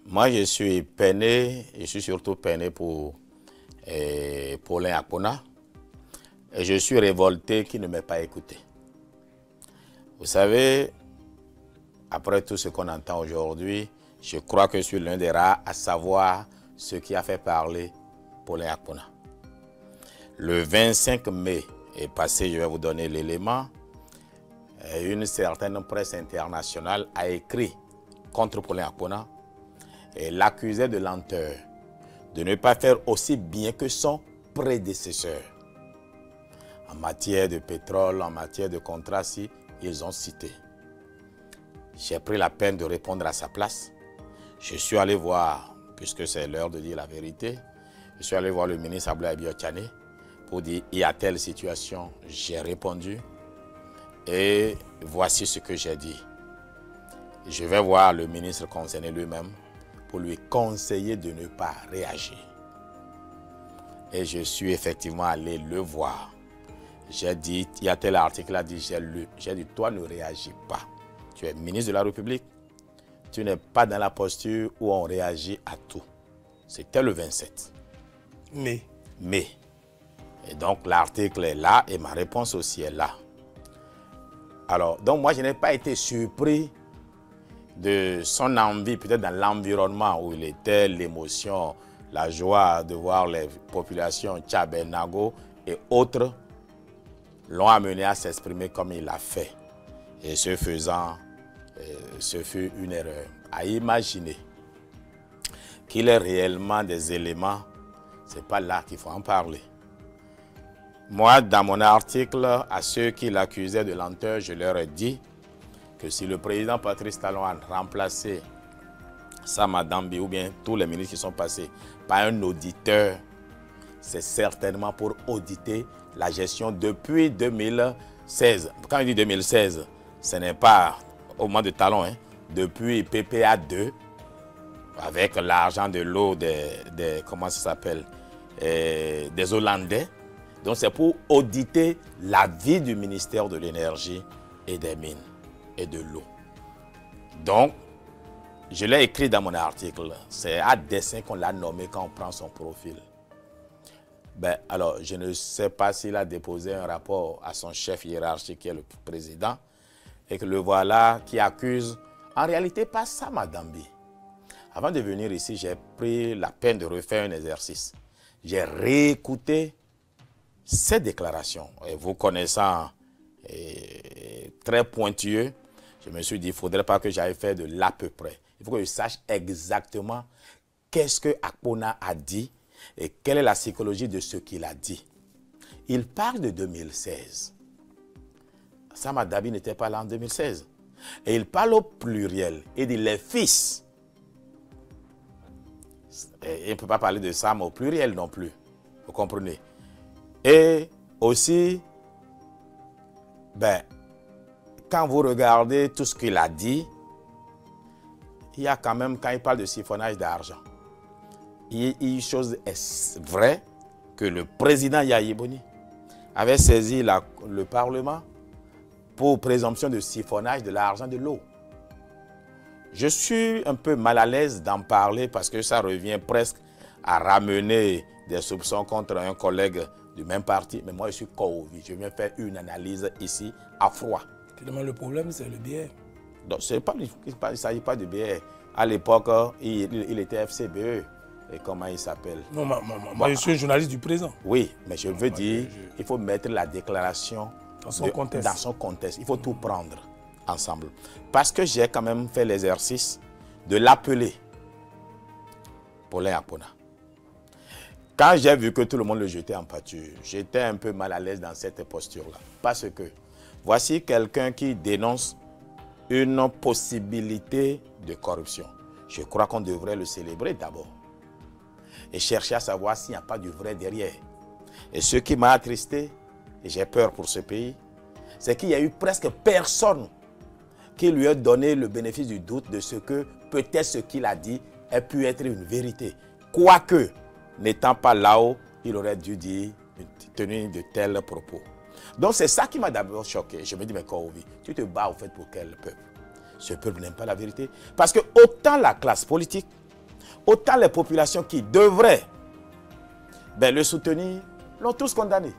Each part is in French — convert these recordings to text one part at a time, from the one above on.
Moi, je suis peiné, je suis surtout peiné pour Paulin Akpona. Et je suis révolté qu'il ne m'ait pas écouté. Vous savez, après tout ce qu'on entend aujourd'hui, je crois que je suis l'un des rares à savoir ce qui a fait parler Paulin Akpona. Le 25 mai est passé, je vais vous donner l'élément. Une certaine presse internationale a écrit contre Paulin Akpona et l'accusait de lenteur, de ne pas faire aussi bien que son prédécesseur. En matière de pétrole, en matière de contrat, si ils ont cité. J'ai pris la peine de répondre à sa place. Je suis allé voir, puisque c'est l'heure de dire la vérité, je suis allé voir le ministre Abdoulaye Biotchane pour dire il y a telle situation. J'ai répondu et voici ce que j'ai dit. Je vais voir le ministre concerné lui-même pour lui conseiller de ne pas réagir. Et je suis effectivement allé le voir. J'ai dit, il y a tel article là, j'ai lu. J'ai dit, toi ne réagis pas. Tu es ministre de la République. Tu n'es pas dans la posture où on réagit à tout. C'était le 27. Mais. Et donc l'article est là et ma réponse aussi est là. Alors, donc moi je n'ai pas été surpris de son envie, peut-être dans l'environnement où il était, l'émotion, la joie de voir les populations Tchabé, Nago et autres l'ont amené à s'exprimer comme il l'a fait. Et ce faisant, ce fut une erreur. À imaginer qu'il ait réellement des éléments, ce n'est pas là qu'il faut en parler. Moi, dans mon article, à ceux qui l'accusaient de lenteur, je leur ai dit que si le président Patrice Talon a remplacé Sama Dambi ou bien tous les ministres qui sont passés par un auditeur, c'est certainement pour auditer la gestion depuis 2016. Quand je dis 2016, ce n'est pas au moment de Talon, hein, depuis PPA 2, avec l'argent de l'eau comment ça s'appelle, des Hollandais. Donc c'est pour auditer la vie du ministère de l'énergie et des mines et de l'eau. Donc, je l'ai écrit dans mon article. C'est à dessein qu'on l'a nommé quand on prend son profil. Ben, alors, je ne sais pas s'il a déposé un rapport à son chef hiérarchique qui est le président et que le voilà qui accuse, en réalité, pas ça, Madame B. Avant de venir ici, j'ai pris la peine de refaire un exercice. J'ai réécouté ces déclarations. Et vous connaissant très pointueux, je me suis dit, il ne faudrait pas que j'aille faire de l'à peu près. Il faut que je sache exactement qu'est-ce que Akpona a dit et quelle est la psychologie de ce qu'il a dit. Il parle de 2016. Sama Dabi n'était pas là en 2016. Et il parle au pluriel. Il dit les fils. Et il ne peut pas parler de Sam au pluriel non plus. Vous comprenez? Et aussi, ben, quand vous regardez tout ce qu'il a dit, il y a quand même, quand il parle de siphonnage d'argent, une chose est vraie, que le président Yahya Boni avait saisi le Parlement pour présomption de siphonnage de l'argent de l'eau. Je suis un peu mal à l'aise d'en parler parce que ça revient presque à ramener des soupçons contre un collègue du même parti, mais moi je suis Kouvi. Je viens faire une analyse ici à froid. Finalement, le problème, c'est le BR. Donc, il ne s'agit pas de BR. À l'époque, il était FCBE. Et comment il s'appelle? Non, moi, je suis un journaliste du présent. Oui, mais je veux dire, il faut mettre la déclaration dans son contexte. Il faut tout prendre ensemble. Parce que j'ai quand même fait l'exercice de l'appeler Paulin Akpona. Quand j'ai vu que tout le monde le jetait en pâture, j'étais un peu mal à l'aise dans cette posture-là. Parce que voici quelqu'un qui dénonce une possibilité de corruption. Je crois qu'on devrait le célébrer d'abord et chercher à savoir s'il n'y a pas du vrai derrière. Et ce qui m'a attristé, et j'ai peur pour ce pays, c'est qu'il y a eu presque personne qui lui a donné le bénéfice du doute de ce que peut-être ce qu'il a dit ait pu être une vérité. Quoique, n'étant pas là-haut, il aurait dû dire, tenir de tels propos. Donc c'est ça qui m'a d'abord choqué. Je me dis, mais Kouvi, tu te bats au fait pour quel peuple? Ce peuple n'aime pas la vérité. Parce que autant la classe politique autant les populations qui devraient le soutenir l'ont tous condamné.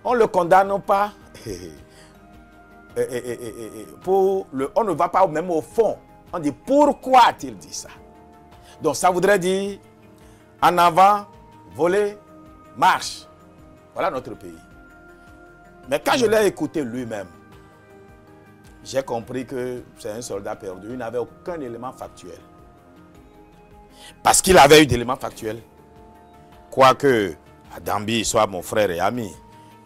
On ne le condamne pas on ne va pas même au fond. On dit pourquoi a-t-il dit ça? Donc ça voudrait dire en avant, voler, marche. Voilà notre pays. Mais quand je l'ai écouté lui-même, j'ai compris que c'est un soldat perdu. Il n'avait aucun élément factuel. Parce qu'il avait eu d'éléments factuels. Quoique Adambi soit mon frère et ami,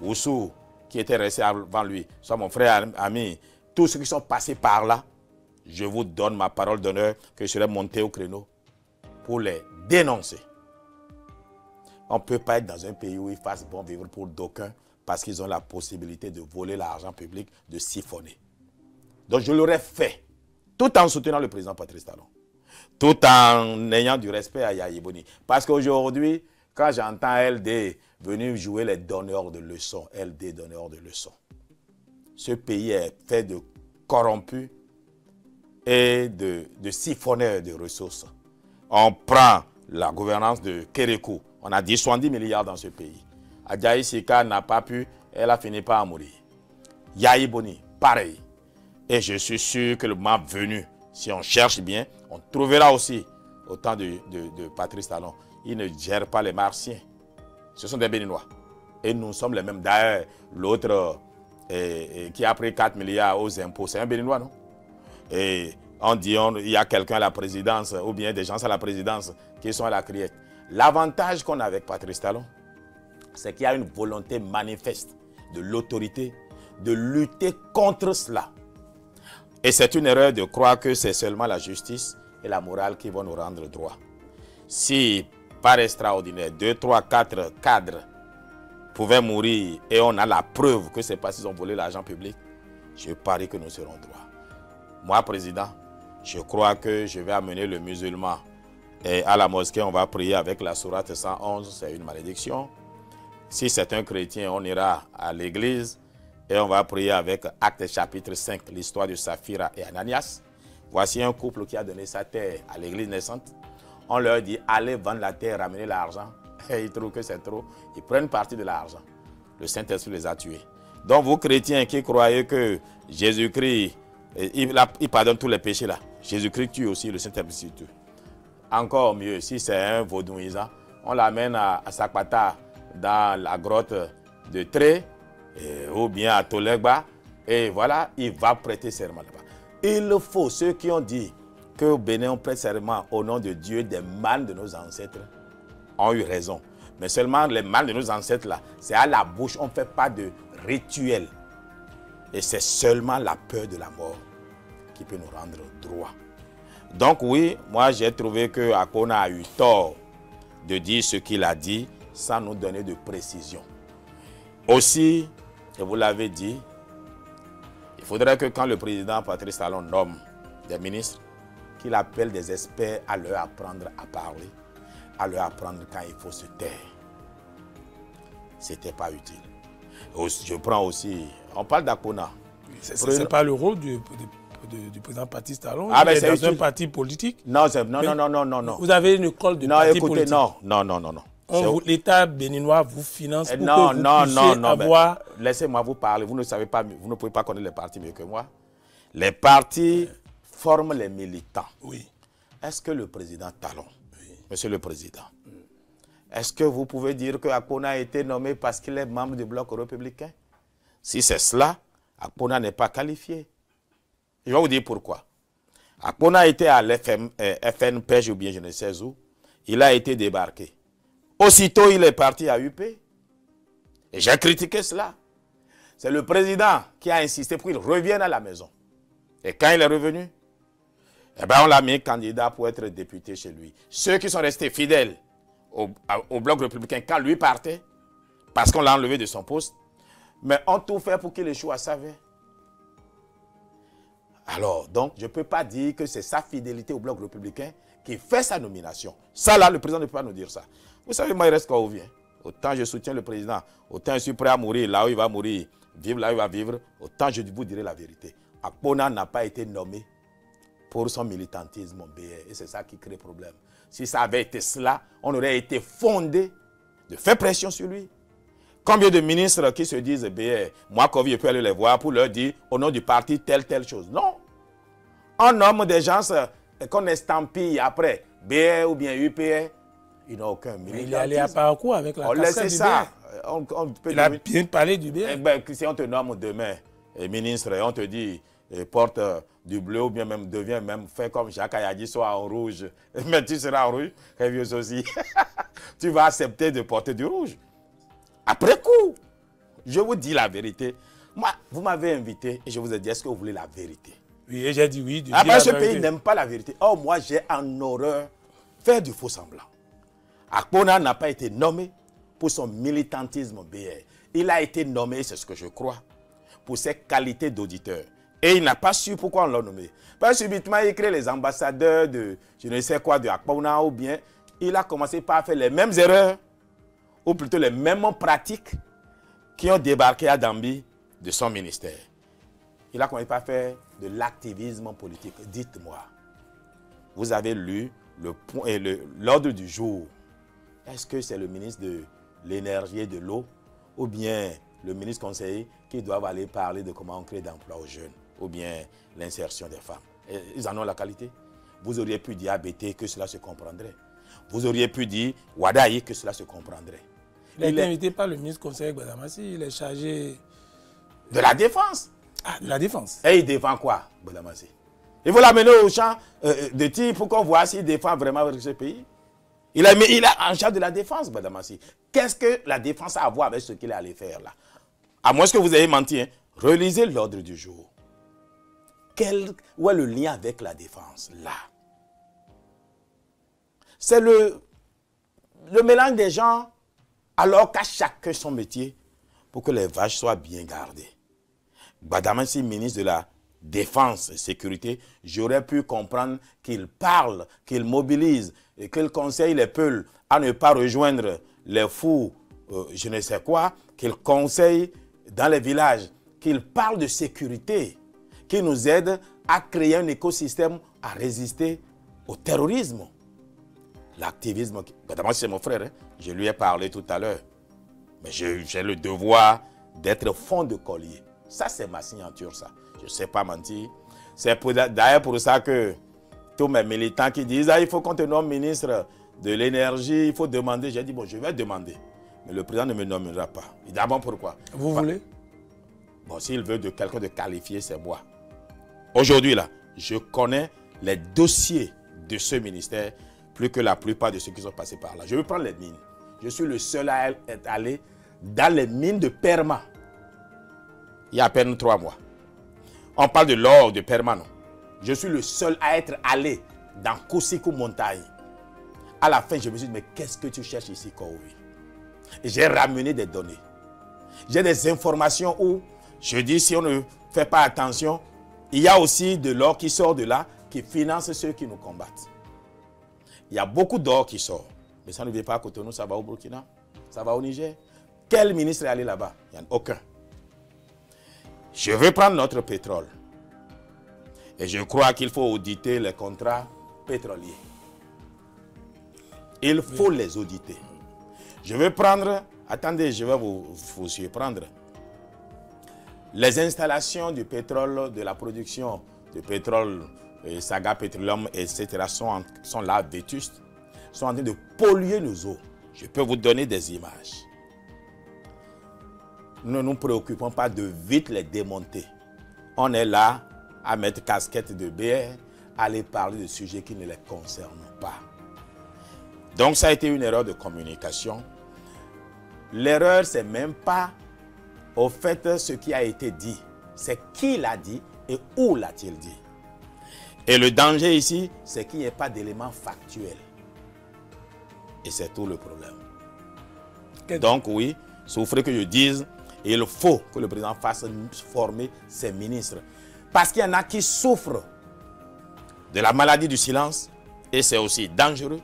Oussou, qui était resté avant lui, soit mon frère et ami, tous ceux qui sont passés par là, je vous donne ma parole d'honneur que je serai monté au créneau pour les dénoncer. On ne peut pas être dans un pays où il fasse bon vivre pour d'aucuns parce qu'ils ont la possibilité de voler l'argent public, de siphonner. Donc je l'aurais fait, tout en soutenant le président Patrice Talon, tout en ayant du respect à Yaya Boni. Parce qu'aujourd'hui, quand j'entends LD venir jouer les donneurs de leçons, LD donneurs de leçons, ce pays est fait de corrompus et de siphonneurs de ressources. On prend la gouvernance de Kérékou, on a dit 70 milliards dans ce pays. Adjaï Sika n'a pas pu, elle a fini par mourir. Yaya Boni, pareil. Et je suis sûr que le moment venu, si on cherche bien, on trouvera aussi, au temps de Patrice Talon, il ne gère pas les Martiens. Ce sont des Béninois. Et nous sommes les mêmes. D'ailleurs, l'autre qui a pris 4 milliards aux impôts, c'est un Béninois, non? Et on dit il y a quelqu'un à la présidence, ou bien des gens à la présidence qui sont à la criette. L'avantage qu'on a avec Patrice Talon, c'est qu'il y a une volonté manifeste de l'autorité de lutter contre cela. Et c'est une erreur de croire que c'est seulement la justice et la morale qui vont nous rendre droit. Si, par extraordinaire, 2, 3, 4 cadres pouvaient mourir et on a la preuve que c'est parce qu'ils ont volé l'argent public, je parie que nous serons droits. Moi, président, je crois que je vais amener le musulman et à la mosquée, on va prier avec la sourate 111, c'est une malédiction. Si c'est un chrétien, on ira à l'église et on va prier avec Actes chapitre 5, l'histoire de Saphira et Ananias. Voici un couple qui a donné sa terre à l'église naissante. On leur dit, allez vendre la terre, ramener l'argent. Et ils trouvent que c'est trop. Ils prennent partie de l'argent. Le Saint-Esprit les a tués. Donc vous chrétiens qui croyez que Jésus-Christ, il pardonne tous les péchés là. Jésus-Christ tue aussi, le Saint-Esprit tue. Encore mieux, si c'est un vaudouisant, on l'amène à Sakpata, dans la grotte de Tré, ou bien à Tolegba, et voilà, il va prêter serment là-bas. Il faut, ceux qui ont dit que au Bénin on prête serment au nom de Dieu des mâles de nos ancêtres, ont eu raison. Mais seulement les mâles de nos ancêtres là, c'est à la bouche, on ne fait pas de rituel. Et c'est seulement la peur de la mort qui peut nous rendre droit. Donc oui, moi j'ai trouvé que Akona a eu tort de dire ce qu'il a dit sans nous donner de précision. Aussi, et vous l'avez dit, il faudrait que quand le président Patrice Talon nomme des ministres, qu'il appelle des experts à leur apprendre à parler, à leur apprendre quand il faut se taire. Ce n'était pas utile. Je prends aussi, on parle d'Akona. Ce n'est pas le rôle du président Patrice Talon. Ah, il est dans utile. un parti politique. Non, non. Vous avez une école de parti politique. Non. L'État béninois vous finance pour non, que vous puissiez avoir... Laissez-moi vous parler. Vous ne savez pas, vous ne pouvez pas connaître les partis mieux que moi. Les partis forment les militants. Oui. Est-ce que le président Talon, monsieur le président, est-ce que vous pouvez dire que Akona a été nommé parce qu'il est membre du bloc républicain? Si c'est cela, Akona n'est pas qualifié. Je vais vous dire pourquoi. Akona était à l'FNPJ ou bien je ne sais où. Il a été débarqué. Aussitôt, il est parti à UP. Et j'ai critiqué cela. C'est le président qui a insisté pour qu'il revienne à la maison. Et quand il est revenu, eh ben on l'a mis candidat pour être député chez lui. Ceux qui sont restés fidèles au bloc républicain quand lui partait, parce qu'on l'a enlevé de son poste, mais ont tout fait pour qu'il échoue à sa vie. Alors, donc, je ne peux pas dire que c'est sa fidélité au bloc républicain qui fait sa nomination. Ça, là, le président ne peut pas nous dire ça. Vous savez, moi, il reste quoi où vient. Autant je soutiens le président, autant je suis prêt à mourir là où il va mourir, vivre là où il va vivre, autant je vous dirai la vérité. Akona n'a pas été nommé pour son militantisme au BR. Et c'est ça qui crée problème. Si ça avait été cela, on aurait été fondé de faire pression sur lui. Combien de ministres qui se disent BR, moi, Kovi, je peux aller les voir pour leur dire au nom du parti telle chose. Non. On nomme des gens qu'on estampille après, BR ou bien UPR. Il n'a aucun militantisme. Il est allé à parcours avec la casquette du ça. Il a bien parlé du BR. Eh ben, si on te nomme demain ministre et on te dit porte du bleu ou bien même devient même fait comme Jacques Ayadi, soit en rouge, mais tu seras en rouge, Révius aussi. Tu vas accepter de porter du rouge. Après coup, je vous dis la vérité. Moi, vous m'avez invité et je vous ai dit, est-ce que vous voulez la vérité? Oui, et j'ai dit oui. Après, ce pays n'aime pas la vérité. Oh, moi, j'ai en horreur faire du faux semblant. Akpona n'a pas été nommé pour son militantisme BR. Il a été nommé, c'est ce que je crois, pour ses qualités d'auditeur. Et il n'a pas su pourquoi on l'a nommé. Parce que subitement, il crée les ambassadeurs de je ne sais quoi, de Akpona, ou bien il a commencé par faire les mêmes erreurs, ou plutôt les mêmes pratiques qui ont débarqué à Dambi de son ministère. Il a commencé par faire de l'activisme politique. Dites-moi, vous avez lu l'ordre du jour. Est-ce que c'est le ministre de l'énergie et de l'eau ou bien le ministre conseiller qui doivent aller parler de comment on crée d'emplois aux jeunes ou bien l'insertion des femmes? Et ils en ont la qualité. Vous auriez pu dire à BT que cela se comprendrait. Vous auriez pu dire Wadaï que cela se comprendrait. Il a été invité par le ministre conseiller Gbadamassi. Il est chargé de la défense. Ah, de la défense. Et il défend quoi, Gbadamassi? Il faut l'amener au champ de tir pour qu'on voit s'il défend vraiment ce pays. Il a en charge de la défense, Gbadamassi. Qu'est-ce que la défense a à voir avec ce qu'il est allé faire là? À moins que vous ayez menti, hein? Relisez l'ordre du jour. Où est le lien avec la défense là? C'est le mélange des gens alors qu'à chacun son métier pour que les vaches soient bien gardées. Gbadamassi, ministre de la Défense et Sécurité, j'aurais pu comprendre qu'il parle, qu'il mobilise et qu'il conseille les peuples à ne pas rejoindre les fous, je ne sais quoi, qu'il conseille dans les villages, qu'il parle de sécurité, qu'il nous aide à créer un écosystème à résister au terrorisme. L'activisme, Gbadamassi c'est mon frère, hein? Je lui ai parlé tout à l'heure. Mais j'ai le devoir d'être fond de collier. Ça, c'est ma signature, ça. Je ne sais pas mentir. C'est d'ailleurs pour ça que tous mes militants qui disent il faut qu'on te nomme ministre de l'énergie, il faut demander. J'ai dit, bon, je vais demander. Mais le président ne me nommera pas. Il dit, ah bon, pourquoi? Vous voulez? Bon, s'il veut de quelqu'un de qualifié, c'est moi. Aujourd'hui, là, je connais les dossiers de ce ministère plus que la plupart de ceux qui sont passés par là. Je vais prendre les mines. Je suis le seul à être allé dans les mines de Perma. Il y a à peine 3 mois. On parle de l'or de Perma, non. Je suis le seul à être allé dans Koussikou Montagne. À la fin, je me suis dit, mais qu'est-ce que tu cherches ici, Kowi? J'ai ramené des données. J'ai des informations où je dis, si on ne fait pas attention, il y a aussi de l'or qui sort de là, qui finance ceux qui nous combattent. Il y a beaucoup d'or qui sort. Mais ça ne vient pas à Cotonou, ça va au Burkina, ça va au Niger. Quel ministre est allé là-bas? Il n'y en a aucun. Je veux prendre notre pétrole. Et je crois qu'il faut auditer les contrats pétroliers. Il faut les auditer. Je veux prendre, attendez, je vais vous surprendre. Les installations du pétrole, de la production de pétrole, Saga Petroleum, etc. sont là, vétustes, sont en train de polluer nos eaux. Je peux vous donner des images. Nous ne nous préoccupons pas de vite les démonter. On est là à mettre casquette de BR, à aller parler de sujets qui ne les concernent pas. Donc ça a été une erreur de communication. L'erreur, c'est même pas au fait ce qui a été dit. C'est qui l'a dit et où l'a-t-il dit. Et le danger ici, c'est qu'il n'y ait pas d'éléments factuels. Et c'est tout le problème. Donc oui, souffrez que je dise, il faut que le président fasse former ses ministres. Parce qu'il y en a qui souffrent de la maladie du silence et c'est aussi dangereux.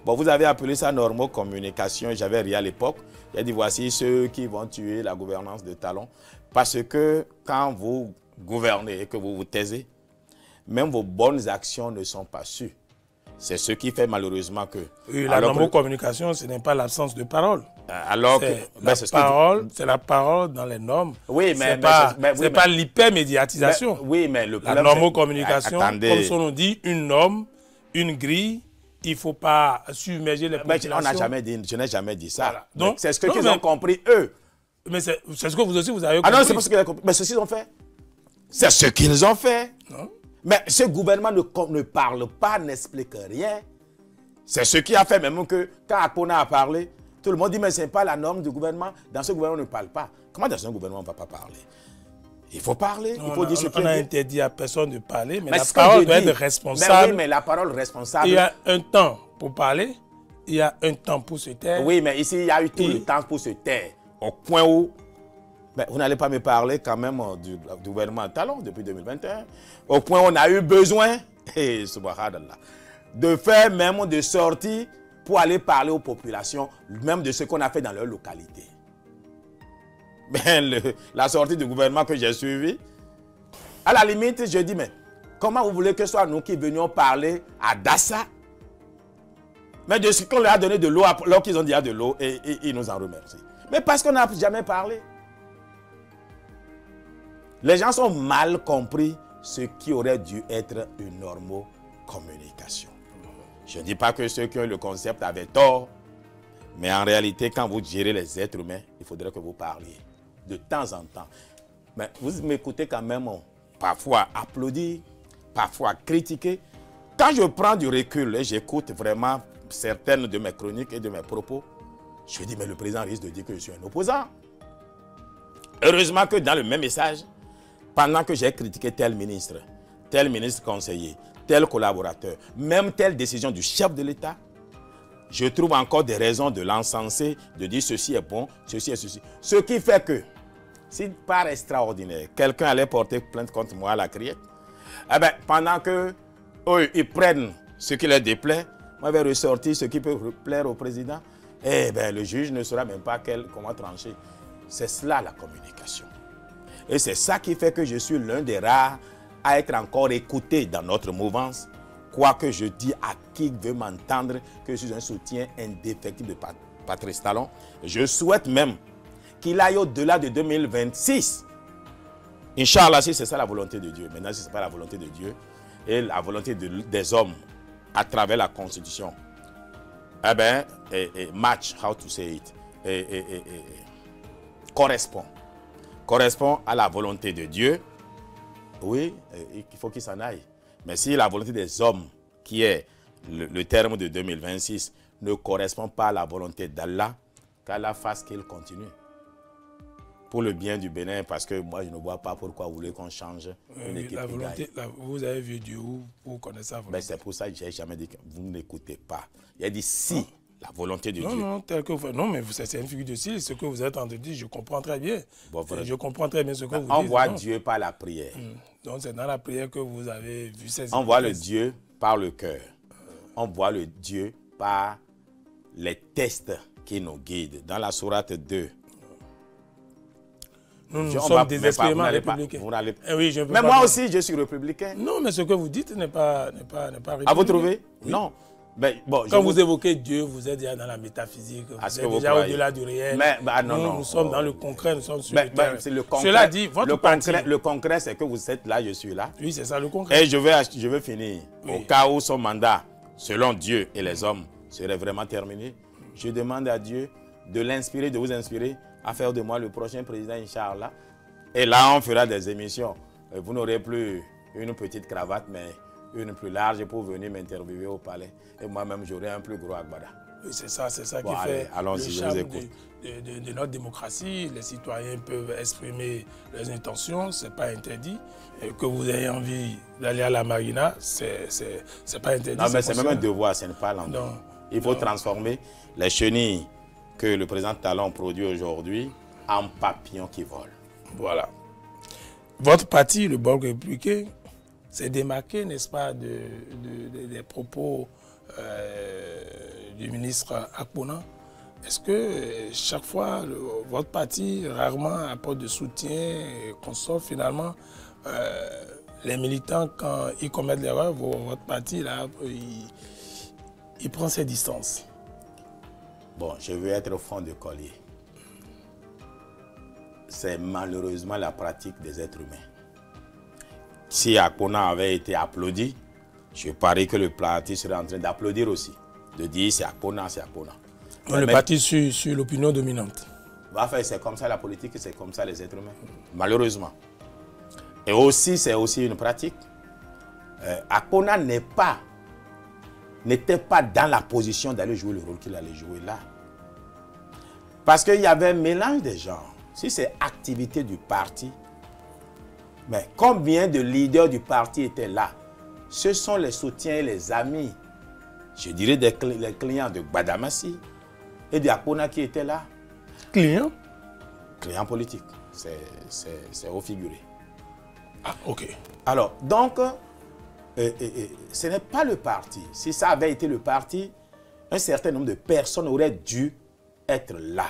Bon, vous avez appelé ça normocommunication, j'avais ri à l'époque. J'ai dit voici ceux qui vont tuer la gouvernance de Talon. Parce que quand vous gouvernez et que vous vous taisez, même vos bonnes actions ne sont pas sues. C'est ce qui fait malheureusement que... Et la normocommunication, ce n'est pas l'absence de parole. Alors que... C'est la parole dans les normes. Oui, mais... C'est pas l'hypermédiatisation. Oui, mais le problème... La normocommunication, comme son nom dit, une norme, une grille, il ne faut pas submerger les populations. Je n'ai jamais dit ça. Voilà. C'est ce qu'ils ont compris, eux. Mais c'est ce que vous aussi, vous avez compris. Ah non, c'est pas ce qu'ils ont compris. Mais c'est ce qu'ils ont fait. C'est ce qu'ils ont fait. Non. Mais ce gouvernement ne parle pas, n'explique rien. C'est ce qui a fait même que quand Akpona a parlé, tout le monde dit mais ce n'est pas la norme du gouvernement. Dans ce gouvernement, on ne parle pas. Comment dans un gouvernement on ne va pas parler? Il faut parler, il faut dire ce qu'il On a interdit à personne de parler, mais la ce parole doit être responsable. Mais oui, mais la parole responsable... Il y a un temps pour parler, il y a un temps pour se taire. Oui, mais ici, il y a eu tout le temps pour se taire. Au point où... Ben, vous n'allez pas me parler quand même du gouvernement Talon depuis 2021. Au point où on a eu besoin, subhanallah, de faire même des sorties pour aller parler aux populations, même de ce qu'on a fait dans leur localité. Ben, la sortie du gouvernement que j'ai suivie, à la limite, je dis, mais comment vous voulez que ce soit nous qui venions parler à Dassa? Mais de ce qu'on leur a donné de l'eau, alors qu'ils ont dit de l'eau, et ils nous en remercient. Mais parce qu'on n'a jamais parlé. Les gens ont mal compris ce qui aurait dû être une normocommunication. Je ne dis pas que ceux qui ont le concept avaient tort, mais en réalité, quand vous gérez les êtres humains, il faudrait que vous parliez de temps en temps. Mais vous m'écoutez quand même, parfois applaudir, parfois critiquer. Quand je prends du recul et j'écoute vraiment certaines de mes chroniques et de mes propos, je dis, mais le président risque de dire que je suis un opposant. Heureusement que dans le même message, pendant que j'ai critiqué tel ministre conseiller, tel collaborateur, même telle décision du chef de l'État, je trouve encore des raisons de l'encenser, de dire ceci est bon, ceci est ceci. Ce qui fait que, si par extraordinaire, quelqu'un allait porter plainte contre moi à la criette, eh bien, pendant que eux, ils prennent ce qui leur déplaît, moi, je vais ressortir ce qui peut plaire au président, eh bien, le juge ne saura même pas comment trancher. C'est cela la communication. Et c'est ça qui fait que je suis l'un des rares à être encore écouté dans notre mouvance. Quoique je dis à qui veut m'entendre que je suis un soutien indéfectible de Patrice Talon. Je souhaite même qu'il aille au-delà de 2026. Inch'Allah, si c'est ça la volonté de Dieu. Maintenant, si ce n'est pas la volonté de Dieu et la volonté des hommes à travers la Constitution, eh bien, match, how to say it, correspond à la volonté de Dieu, oui, il faut qu'il s'en aille. Mais si la volonté des hommes, qui est le terme de 2026, ne correspond pas à la volonté d'Allah, qu'Allah fasse qu'il continue. Pour le bien du Bénin, parce que moi, je ne vois pas pourquoi vous voulez qu'on change une équipe. Vous avez vu Dieu où vous connaissez ça. C'est pour ça que je n'ai jamais dit que vous n'écoutez pas. Il a dit si. La volonté de Dieu. Non, non, mais c'est une figure de style. Ce que vous êtes en train de dire, je comprends très bien. Bon, je comprends très bien ce que vous dites. On voit Dieu par la prière. Donc c'est dans la prière que vous avez vu ces On voit le Dieu par le cœur. On voit le Dieu par les tests qui nous guident. Dans la sourate 2. Nous sommes des expériments républicains. Mais moi aussi, je suis républicain. Non, mais ce que vous dites n'est pas républicain. À vous trouver? Oui. Non. Mais, bon, quand vous évoquez Dieu, vous êtes déjà dans la métaphysique, vous êtes déjà au-delà du réel. Nous sommes dans le concret, nous sommes sur le terrain. Cela dit, le concret, c'est que vous êtes là, je suis là. Oui, c'est ça le concret. Et je vais finir. Oui. Au cas où son mandat, selon Dieu et les hommes, serait vraiment terminé, je demande à Dieu de l'inspirer, de vous inspirer à faire de moi le prochain président, Inch'Allah. Et là, on fera des émissions. Vous n'aurez plus une petite cravate, mais une plus large pour venir m'interviewer au palais. Et moi-même, j'aurai un plus gros agbada. Oui, c'est ça qui fait le charme de notre démocratie. Les citoyens peuvent exprimer leurs intentions, ce n'est pas interdit. Et que vous ayez envie d'aller à la marina, c'est pas interdit. Non, mais c'est même un devoir, ce n'est pas l'envie. Il faut transformer les chenilles que le président Talon produit aujourd'hui en papillons qui volent. Voilà. Votre parti, le Bloc républicain, s'est démarqué, n'est-ce pas, des propos du ministre Akpona. Est-ce que chaque fois, votre parti rarement apporte de soutien et consort finalement les militants, quand ils commettent l'erreur, votre parti, là, il prend ses distances. Bon, je veux être au fond de collier. C'est malheureusement la pratique des êtres humains. Si Akpona avait été applaudi, je parie que le parti serait en train d'applaudir aussi. De dire c'est Akpona, c'est Akpona. Le parti sur l'opinion dominante. C'est comme ça la politique, c'est comme ça les êtres humains. Malheureusement. Et aussi, c'est aussi une pratique. Akpona n'était pas dans la position d'aller jouer le rôle qu'il allait jouer là. Parce qu'il y avait un mélange des genres. Si c'est activité du parti, mais combien de leaders du parti étaient là? Ce sont les soutiens et les amis, je dirais les clients de Gbadamassi et de Akpona qui étaient là. Clients? Clients politiques, c'est au figuré. Ah, ok. Alors, donc, ce n'est pas le parti. Si ça avait été le parti, un certain nombre de personnes auraient dû être là.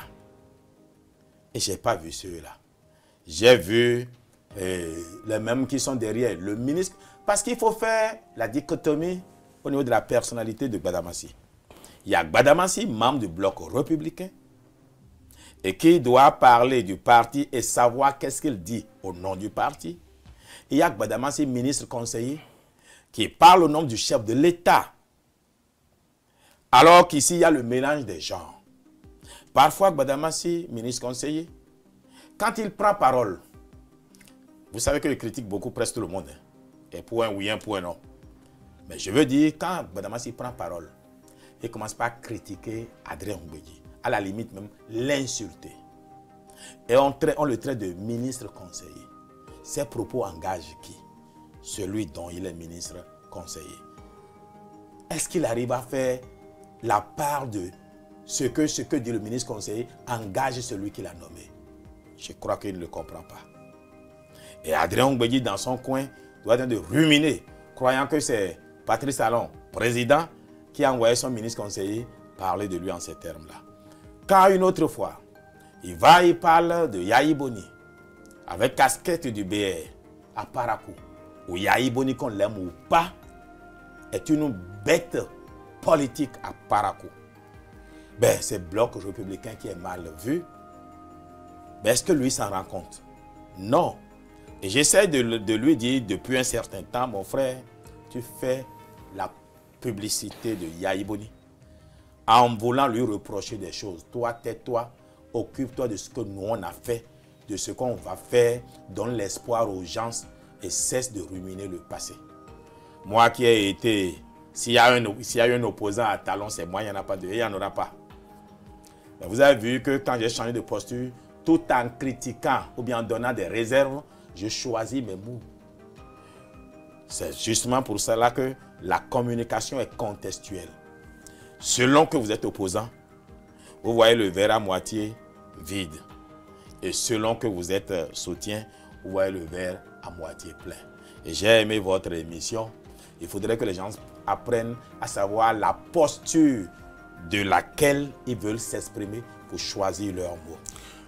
Et je n'ai pas vu ceux-là. J'ai vu les mêmes qui sont derrière le ministre. Parce qu'il faut faire la dichotomie au niveau de la personnalité de Gbadamassi. Il y a Gbadamassi, membre du bloc républicain, et qui doit parler du parti et savoir qu'est-ce qu'il dit au nom du parti. Il y a Gbadamassi, ministre conseiller, qui parle au nom du chef de l'État. Alors qu'ici, il y a le mélange des genres. Parfois, Gbadamassi, ministre conseiller, quand il prend parole, vous savez qu'il critique beaucoup presque tout le monde. Hein. Et pour un oui, un pour un non. Mais je veux dire, quand Gbadamassi prend parole, il commence par critiquer Adrien Mbedji, à la limite même l'insulter. Et on le traite de ministre conseiller. Ces propos engagent qui? Celui dont il est ministre conseiller. Est-ce qu'il arrive à faire la part de ce que dit le ministre conseiller engage celui qui l'a nommé? Je crois qu'il ne le comprend pas. Et Adrien Mbedji, dans son coin, doit être de ruminer, croyant que c'est Patrice Talon, président, qui a envoyé son ministre conseiller parler de lui en ces termes-là. Quand une autre fois, il parle de Yahi Boni, avec casquette du BR, à Parakou, où Yahi Boni, qu'on l'aime ou pas, est une bête politique à Parakou. Ben, c'est le bloc républicain qui est mal vu. Ben, est-ce que lui s'en rend compte? Non. Et j'essaie de lui dire depuis un certain temps, mon frère, tu fais la publicité de Yahi Boni en voulant lui reprocher des choses. Toi, tais-toi, occupe-toi de ce que nous on a fait, de ce qu'on va faire, donne l'espoir aux gens et cesse de ruminer le passé. Moi qui ai été, s'il y a un opposant à Talon, c'est moi, il n'y en a pas deux, il n'y en aura pas. Mais vous avez vu que quand j'ai changé de posture, tout en critiquant ou bien en donnant des réserves, je choisis mes mots. C'est justement pour cela que la communication est contextuelle. Selon que vous êtes opposant, vous voyez le verre à moitié vide. Et selon que vous êtes soutien, vous voyez le verre à moitié plein. Et j'ai aimé votre émission. Il faudrait que les gens apprennent à savoir la posture de laquelle ils veulent s'exprimer pour choisir leurs mots.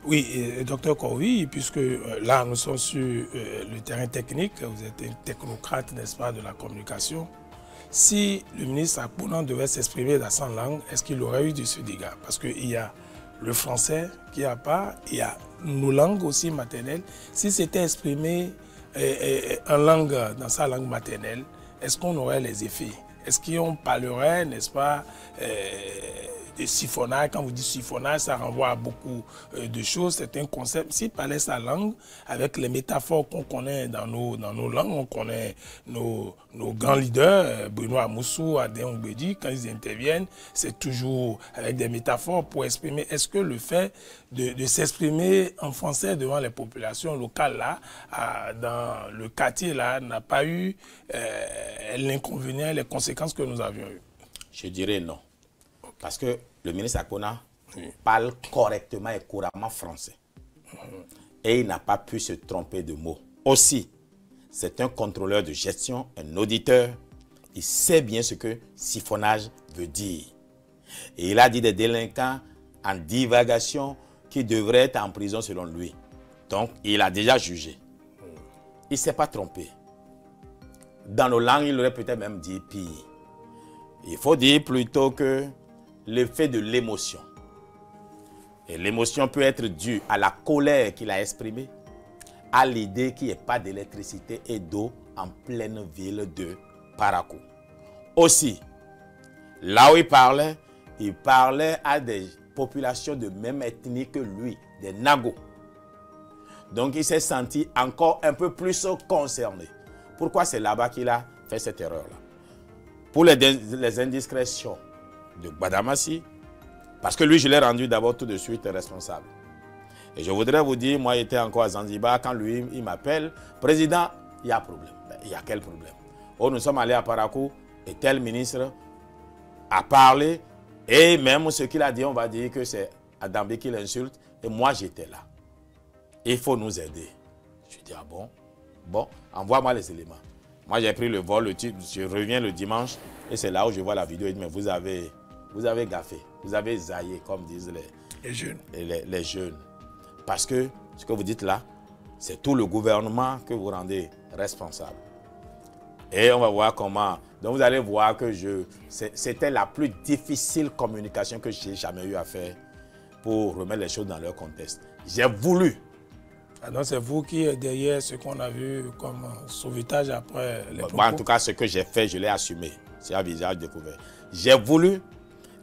Oui, docteur Kowi, puisque là nous sommes sur le terrain technique, vous êtes un technocrate, n'est-ce pas, de la communication. Si le ministre Akpona devait s'exprimer dans sa langue, est-ce qu'il aurait eu de ce dégât? Parce qu'il y a le français qui a pas, il y a nos langues aussi maternelles. Si c'était exprimé en langue, dans sa langue maternelle, est-ce qu'on aurait les effets? Est-ce qu'on parlerait, n'est-ce pas, de siphonnage? Quand vous dites siphonnage, ça renvoie à beaucoup de choses. C'est un concept. S'il parlait sa langue, avec les métaphores qu'on connaît dans nos langues, on connaît nos grands leaders, Bruno Amoussou, Adrien Mbedji, quand ils interviennent, c'est toujours avec des métaphores pour exprimer. Est-ce que le fait de s'exprimer en français devant les populations locales, là, dans le quartier, là, n'a pas eu l'inconvénient, les conséquences que nous avions eues? Je dirais non. Parce que le ministre Akpona parle correctement et couramment français. Et il n'a pas pu se tromper de mots. Aussi, c'est un contrôleur de gestion, un auditeur. Il sait bien ce que siphonnage veut dire. Et il a dit des délinquants en divagation qui devraient être en prison selon lui. Donc, il a déjà jugé. Il ne s'est pas trompé. dans nos langues, il aurait peut-être même dit pire. Il faut dire plutôt que l'effet de l'émotion. Et l'émotion peut être due à la colère qu'il a exprimée, à l'idée qu'il n'y ait pas d'électricité et d'eau en pleine ville de Parakou. Aussi, là où il parlait à des populations de même ethnie que lui, des Nago. Donc il s'est senti encore un peu plus concerné. Pourquoi c'est là-bas qu'il a fait cette erreur-là? Pour les indiscrétions de Gbadamassi, parce que lui, je l'ai rendu d'abord tout de suite responsable. Et je voudrais vous dire, moi, j'étais encore à Zanzibar, quand lui, il m'appelle, président, il y a un problème. Il y a quel problème? Oh, nous sommes allés à Parakou et tel ministre a parlé, et même ce qu'il a dit, on va dire que c'est Adambé qui l'insulte, et moi, j'étais là. Il faut nous aider. Je dis, ah bon? Bon, envoie-moi les éléments. Moi, j'ai pris le vol, je reviens le dimanche, et c'est là où je vois la vidéo, mais vous avez gaffé, vous avez zaillé, comme disent les jeunes. Les jeunes. Parce que ce que vous dites là, c'est tout le gouvernement que vous rendez responsable. Et on va voir comment. Donc vous allez voir que c'était la plus difficile communication que j'ai jamais eu à faire pour remettre les choses dans leur contexte. J'ai voulu. Ah donc c'est vous qui êtes derrière ce qu'on a vu comme sauvetage après les propos. En tout cas, ce que j'ai fait, je l'ai assumé. C'est un visage découvert. J'ai voulu,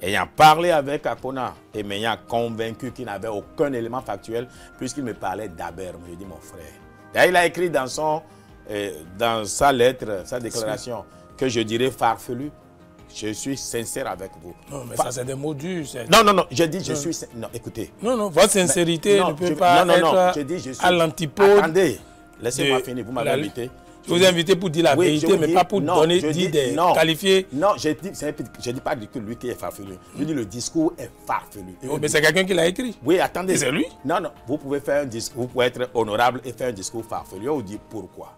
ayant parlé avec Akona et m'ayant convaincu qu'il n'avait aucun élément factuel, puisqu'il me parlait d'Aberme. Je dis, mon frère. D'ailleurs, il a écrit dans sa lettre, sa déclaration, que je dirais farfelu. Je suis sincère avec vous. Non, mais ça, c'est des mots durs. Non, je dis, je suis... Non, écoutez. Non, votre sincérité ne peut pas être à l'antipode. Attendez, laissez-moi finir, vous m'avez invité. Je vous ai invité pour dire la vérité, mais pas pour donner, qualifier. Non, je ne dis pas que lui qui est farfelu. Je dis le discours est farfelu. Oh, mais c'est quelqu'un qui l'a écrit. Oui, attendez. C'est lui? Non, vous pouvez faire un discours, vous pouvez être honorable et faire un discours farfelu. On vous dit pourquoi.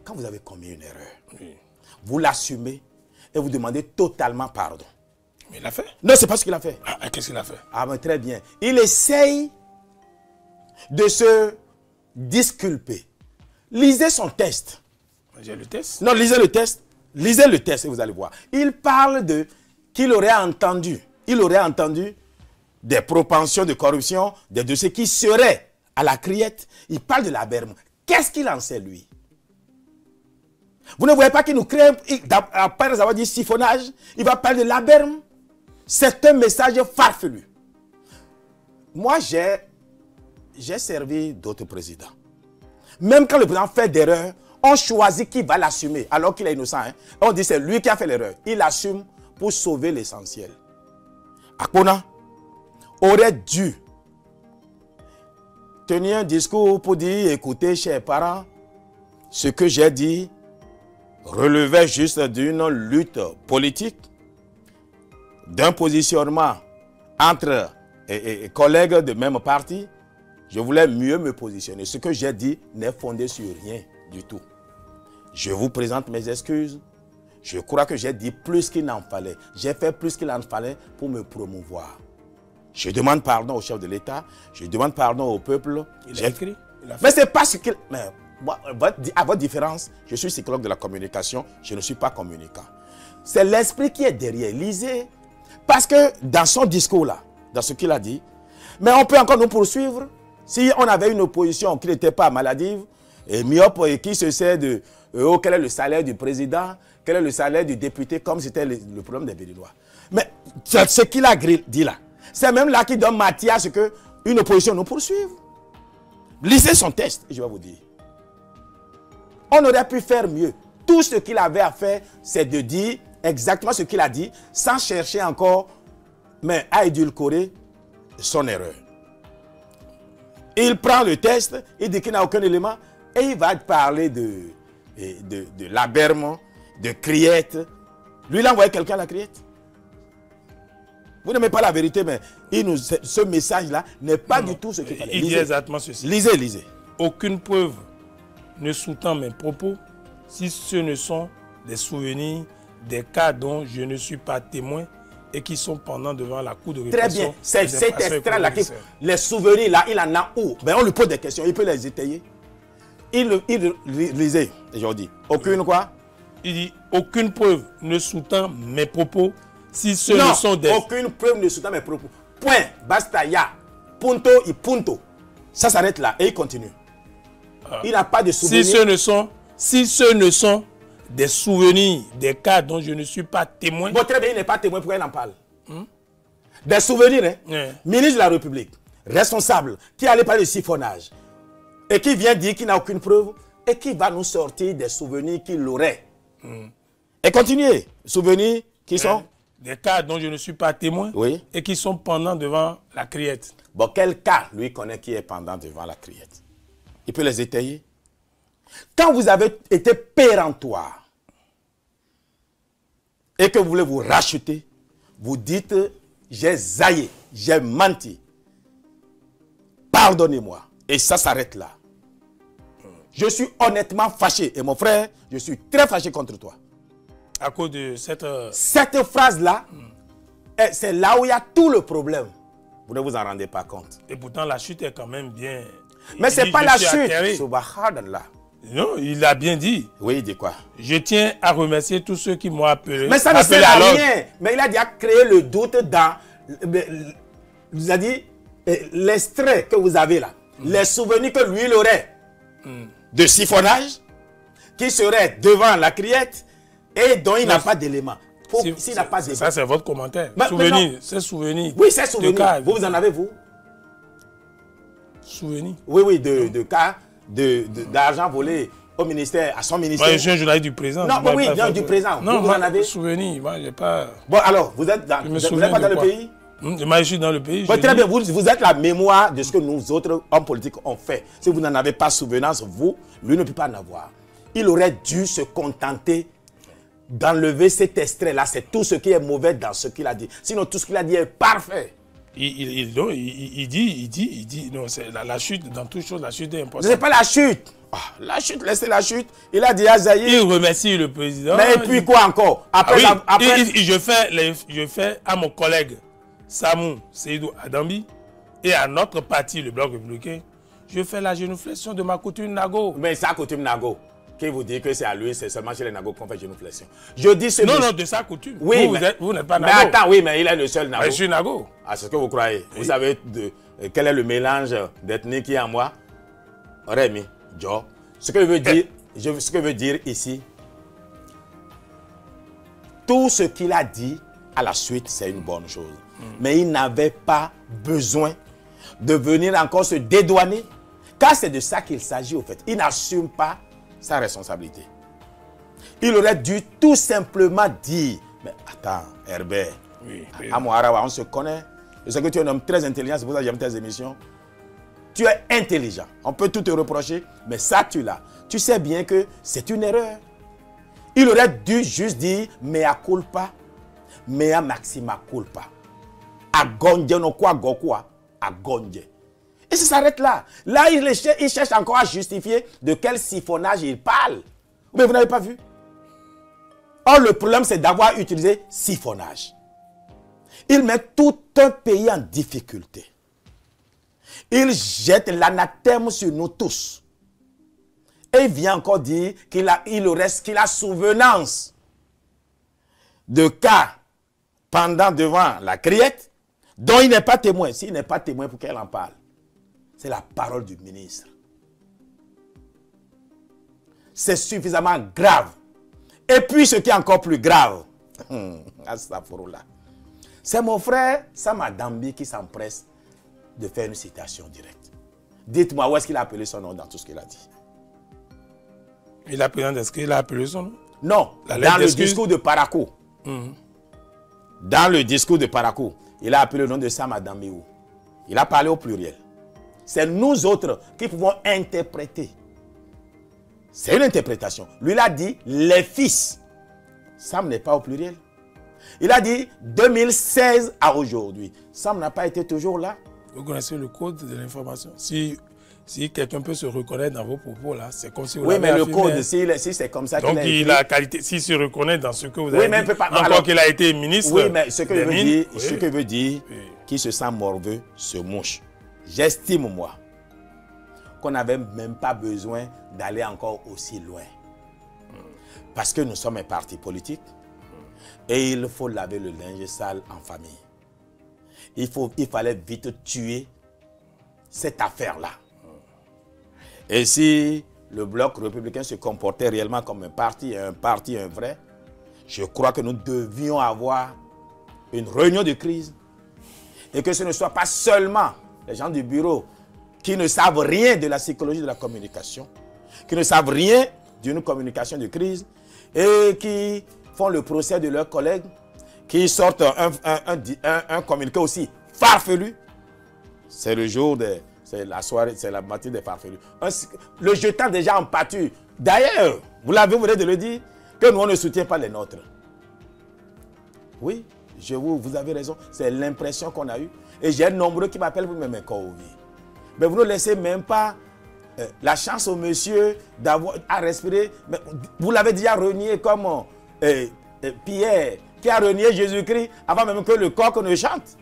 Quand vous avez commis une erreur, vous l'assumez et vous demandez totalement pardon. Mais il l'a fait? Non, c'est pas ce qu'il a fait. Ah, qu'est-ce qu'il a fait? Ah, mais très bien. Il essaye de se disculper. Lisez son test. J'ai le test? Non, lisez le test. Lisez le test et vous allez voir. Il parle qu'il aurait entendu. Il aurait entendu des propensions de corruption, des dossiers qui seraient à la criette. Il parle de l'Aberme. Qu'est-ce qu'il en sait, lui? Vous ne voyez pas qu'il nous crée, après avoir dit siphonnage, il va parler de l'Aberme. C'est un message farfelu. Moi, j'ai servi d'autres présidents. Même quand le président fait d'erreur, on choisit qui va l'assumer, alors qu'il est innocent. Hein. On dit c'est lui qui a fait l'erreur. Il assume pour sauver l'essentiel. Akona aurait dû tenir un discours pour dire, écoutez, chers parents, ce que j'ai dit relevait juste d'une lutte politique, d'un positionnement entre collègues de même parti. Je voulais mieux me positionner. Ce que j'ai dit n'est fondé sur rien du tout. Je vous présente mes excuses. Je crois que j'ai dit plus qu'il n'en fallait. J'ai fait plus qu'il en fallait pour me promouvoir. Je demande pardon au chef de l'État. Je demande pardon au peuple. Il a écrit. Mais c'est pas ce qu'il... À votre différence, je suis psychologue de la communication, je ne suis pas communicant. C'est l'esprit qui est derrière. Lisez. Parce que dans son discours là, dans ce qu'il a dit, mais on peut encore nous poursuivre. Si on avait une opposition qui n'était pas maladive, et myope, et qui se sait de quel est le salaire du président, quel est le salaire du député, comme c'était le problème des Béninois. Mais ce qu'il a dit là, c'est même là qui donne matière à ce qu'une opposition nous poursuive. Lisez son texte, je vais vous dire. On aurait pu faire mieux. Tout ce qu'il avait à faire, c'est de dire exactement ce qu'il a dit, sans chercher encore, mais à édulcorer son erreur. Il prend le test, il dit qu'il n'a aucun élément, et il va parler de l'Aberme, de Criette. Lui, il a envoyé quelqu'un à la Criette. Vous n'aimez pas la vérité, mais ce message-là n'est pas du tout ce qu'il fallait. Il dit exactement ceci. Lisez. Aucune preuve ne sous-tend mes propos si ce ne sont des souvenirs, des cas dont je ne suis pas témoin et qui sont pendant devant la cour de répression. Très bien, cet extrait-là, les souvenirs là, il en a où? Ben, on lui pose des questions, il peut les étayer. Il lisait, aujourd'hui. Aucune quoi? Il dit, aucune preuve ne sous-tend mes propos si ce ne sont des... aucune preuve ne sous-tend mes propos. Point. Basta, ya. Punto et punto. Ça s'arrête là et il continue. Il n'a pas de souvenirs. Si ce ne sont des souvenirs, des cas dont je ne suis pas témoin... Bon, très bien, il n'est pas témoin, pourquoi il en parle? Des souvenirs, hein? Ministre de la République, responsable, qui allait parler de siphonnage, et qui vient dire qu'il n'a aucune preuve, et qui va nous sortir des souvenirs qu'il aurait. Et continuez. Souvenirs qui sont... Des cas dont je ne suis pas témoin, et qui sont pendants devant la criette. Bon, quel cas, lui, connaît qui est pendant devant la criette? Il peut les étayer. Quand vous avez été péremptoire, et que vous voulez vous racheter, vous dites, j'ai zaillé, j'ai menti. Pardonnez-moi. Et ça s'arrête là. Je suis honnêtement fâché. Et mon frère, je suis très fâché contre toi. À cause de cette phrase-là, c'est là où il y a tout le problème. Vous ne vous en rendez pas compte. Et pourtant, la chute est quand même bien... Mais ce n'est pas la chute. Subhanallah. Non, il a bien dit. Oui, il dit quoi? Je tiens à remercier tous ceux qui m'ont appelé. Mais ça ne sert à rien. Mais il a déjà créé le doute dans... Vous a dit, l'extrait que vous avez là, les souvenirs que lui, il aurait de siphonnage, qui serait devant la criette, et dont il n'a pas d'éléments. S'il n'a pas d'éléments. Ça, c'est votre commentaire. Souvenirs, c'est souvenirs. Oui, c'est souvenirs. Vous en avez, vous? Souvenirs. Oui, de cas d'argent volé au ministère, à son ministère. Moi, je suis un journaliste du président. Non, oui, du président. Non, vous en avez? Souvenirs, moi, j'ai pas... Bon, alors, vous n'êtes pas dans le pays? Moi, je suis dans le pays. Très bien, vous êtes la mémoire de ce que nous autres hommes politiques ont fait. Si vous n'en avez pas souvenance, vous, lui ne peut pas en avoir. Il aurait dû se contenter d'enlever cet extrait-là. C'est tout ce qui est mauvais dans ce qu'il a dit. Sinon, tout ce qu'il a dit est parfait. Il dit, non, c'est la chute, dans toute chose, la chute est importante. Ce n'est pas la chute. La chute, laissez la chute. Il a dit à Zaïre. Il remercie le président. Mais et puis quoi encore? Après, je fais à mon collègue Samou Seydou Adambi et à notre parti, le Bloc républicain, je fais la génuflexion de ma coutume Nago. Mais sa coutume Nago, qui vous dit que c'est à lui, c'est seulement chez les Nago qu'on fait génuflexion. Je dis ce Non, de sa coutume. Oui, vous n'êtes pas Nago. Mais attends, oui, mais il est le seul Nago. Mais je suis Nago. Ah, c'est ce que vous croyez. Oui. Vous savez quel est le mélange d'ethnie qui est en moi? Rémi, Joe. Ce que je veux dire ici, tout ce qu'il a dit à la suite, c'est une bonne chose. Mais il n'avait pas besoin de venir encore se dédouaner, car c'est de ça qu'il s'agit au fait. Il n'assume pas sa responsabilité. Il aurait dû tout simplement dire, mais attends, Herbert, à Moharawa, on se connaît. Je sais que tu es un homme très intelligent, c'est pour ça que j'aime tes émissions. Tu es intelligent. On peut tout te reprocher, mais ça, tu l'as. Tu sais bien que c'est une erreur. Il aurait dû juste dire, mea culpa, mea maxima culpa. Agonje no kwa gokwa, agonje. Et ça s'arrête là. Là, il cherche encore à justifier de quel siphonnage il parle. Mais vous n'avez pas vu. Or, le problème, c'est d'avoir utilisé siphonnage. Il met tout un pays en difficulté. Il jette l'anathème sur nous tous. Et il vient encore dire qu'il a souvenance de cas pendant devant la criette dont il n'est pas témoin. S'il n'est pas témoin, pour qu'elle en parle? C'est la parole du ministre. C'est suffisamment grave. Et puis ce qui est encore plus grave, c'est mon frère Sam Adambi qui s'empresse de faire une citation directe. Dites-moi où est-ce qu'il a appelé son nom dans tout ce qu'il a dit. Il a appelé son nom? Non, dans le discours de Parakou. Dans le discours de Parakou, il a appelé le nom de Sam Adambi. Il a parlé au pluriel. C'est nous autres qui pouvons interpréter. C'est une interprétation. Lui, il a dit les fils. Sam n'est pas au pluriel. Il a dit 2016 à aujourd'hui. Sam n'a pas été toujours là. Vous connaissez le code de l'information. Si quelqu'un peut se reconnaître dans vos propos, là, c'est comme si vous l'avez affirmé. Oui, mais le code, si c'est comme ça qu'il a donc, il a qualité. S'il se reconnaît dans ce que vous avez dit, encore qu'il a été ministre. Oui, mais ce que je veux dire, qui se sent morveux se mouche. J'estime, moi, qu'on n'avait même pas besoin d'aller encore aussi loin. Parce que nous sommes un parti politique et il faut laver le linge sale en famille. Il fallait vite tuer cette affaire-là. Et si le bloc républicain se comportait réellement comme un parti vrai, je crois que nous devions avoir une réunion de crise et que ce ne soit pas seulement les gens du bureau qui ne savent rien de la psychologie de la communication, qui ne savent rien d'une communication de crise et qui font le procès de leurs collègues, qui sortent un communiqué aussi farfelu. C'est le jour, c'est la soirée, c'est la matinée des farfelus. Le jetant déjà en pâture. D'ailleurs, vous venez de le dire, que nous on ne soutient pas les nôtres. Oui, vous avez raison, c'est l'impression qu'on a eue. Et j'ai nombreux qui m'appellent pour me mettre au vie. Mais vous ne laissez même pas la chance au monsieur d'avoir à respirer. Mais vous l'avez déjà renié comme Pierre, qui a renié Jésus-Christ avant même que le coq ne chante.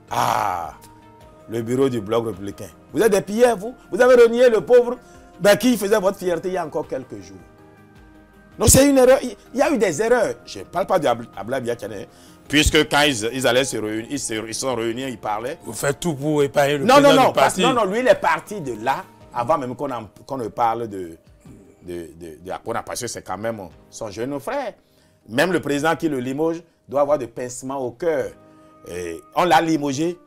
Ah, le bureau du bloc républicain. Vous êtes des Pierres, vous. Vous avez renié le pauvre qui faisait votre fierté il y a encore quelques jours. Donc c'est une erreur. Il y a eu des erreurs. Je ne parle pas d'Ablaye Biachane. Puisque quand ils allaient se réunir, ils sont réunis, ils parlaient. Vous faites tout pour épargner le président du parti. Non, lui, il est parti de là, avant même qu'on ne parle parce que c'est quand même son jeune frère. Même le président qui le limoge doit avoir des pincements au cœur. Et on l'a limogé.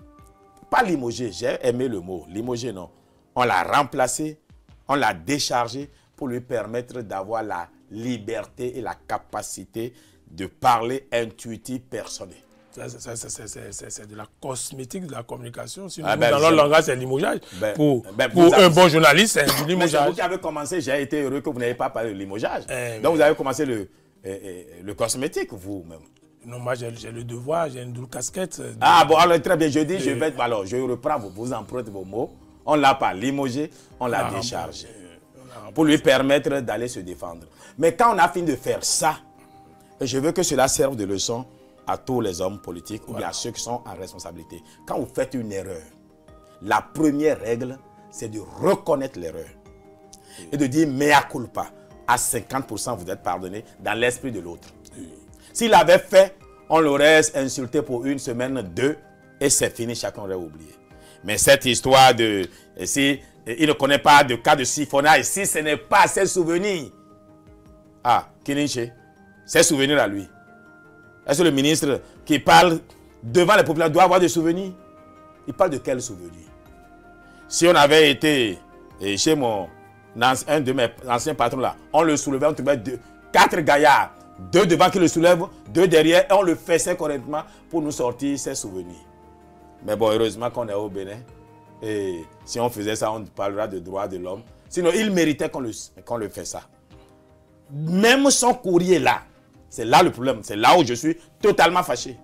Pas limogé, j'ai aimé le mot. Limogé, non. On l'a remplacé, on l'a déchargé pour lui permettre d'avoir la liberté et la capacité de parler intuitif personnel. C'est de la cosmétique de la communication. Sinon, dans leur langage, c'est limogeage. Pour un bon journaliste, c'est du limogeage. C'est vous qui avez commencé, j'ai été heureux que vous n'ayez pas parlé de limogeage. Donc vous avez commencé le cosmétique, vous-même. Non, moi j'ai le devoir, j'ai une double casquette. Bon, alors très bien, je reprends, vous empruntez vos mots. On ne l'a pas limogé, on l'a déchargé. Pour lui permettre d'aller se défendre. Mais quand on a fini de faire ça, je veux que cela serve de leçon à tous les hommes politiques ou bien à ceux qui sont en responsabilité. Quand vous faites une erreur, la première règle, c'est de reconnaître l'erreur. Et de dire mea culpa. À 50%, vous êtes pardonné dans l'esprit de l'autre. S'il avait fait, on l'aurait insulté pour une semaine, 2, et c'est fini, chacun aurait oublié. Mais cette histoire de... Si il ne connaît pas de cas de siphonnage, si ce n'est pas ses souvenirs. Kininche, ses souvenirs à lui. Est-ce que le ministre qui parle devant les populations doit avoir des souvenirs? Il parle de quels souvenirs? Si on avait été chez un de mes anciens patrons là, on le soulevait, on trouvait 4 gaillards. 2 devant qui le soulèvent, 2 derrière, et on le faisait correctement pour nous sortir ses souvenirs. Mais bon, heureusement qu'on est au Bénin. Et si on faisait ça, on parlera de droits de l'homme. Sinon, il méritait qu'on le fasse ça. Même son courrier là, c'est là le problème. C'est là où je suis totalement fâché.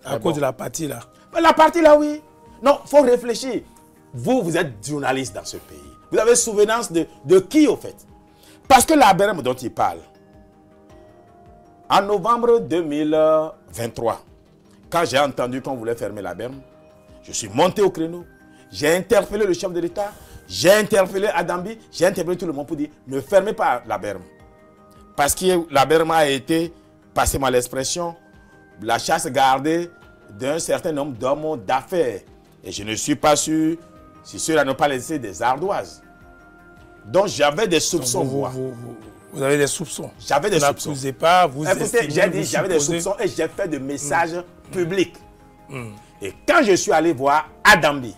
À cause de la partie là. La partie là, oui. Non, il faut réfléchir. Vous êtes journaliste dans ce pays. Vous avez souvenance de qui au fait? Parce que la BERM dont il parle, en novembre 2023, quand j'ai entendu qu'on voulait fermer la BERM, je suis monté au créneau, j'ai interpellé le chef de l'État, j'ai interpellé Adambi, j'ai interpellé tout le monde pour dire ne fermez pas la BERM. Parce que la BERM a été, passez-moi l'expression, la chasse gardée d'un certain nombre d'hommes d'affaires. Et je ne suis pas sûr si ceux-là n'ont pas laissé des ardoises. Donc j'avais des soupçons. Vous avez des soupçons. J'avais des soupçons. N'accusez pas, vous écoutez, j'ai dit j'avais des soupçons et j'ai fait des messages publics. Et quand je suis allé voir Adambi,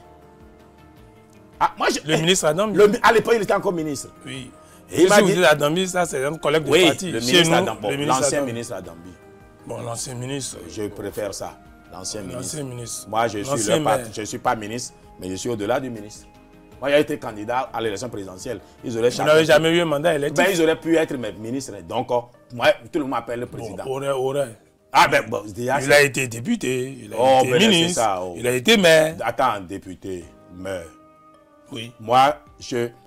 le ministre Adambi, à l'époque il était encore ministre. Oui. Et il m'a dit Adambi, ça c'est un collègue de parti. Le ministre Adambi, l'ancien ministre Adambi. Bon, l'ancien ministre. Je préfère ça, l'ancien ministre. Moi je ne suis pas ministre, mais je suis au-delà du ministre. Moi, j'ai été candidat à l'élection présidentielle. Vous n'avez jamais eu un mandat électif? Ils auraient pu être mes ministres. Donc, moi, tout le monde m'appelle le président. Aurait. Il a été député, il a été ministre, il a été maire. Attends, député, maire. Oui. Moi,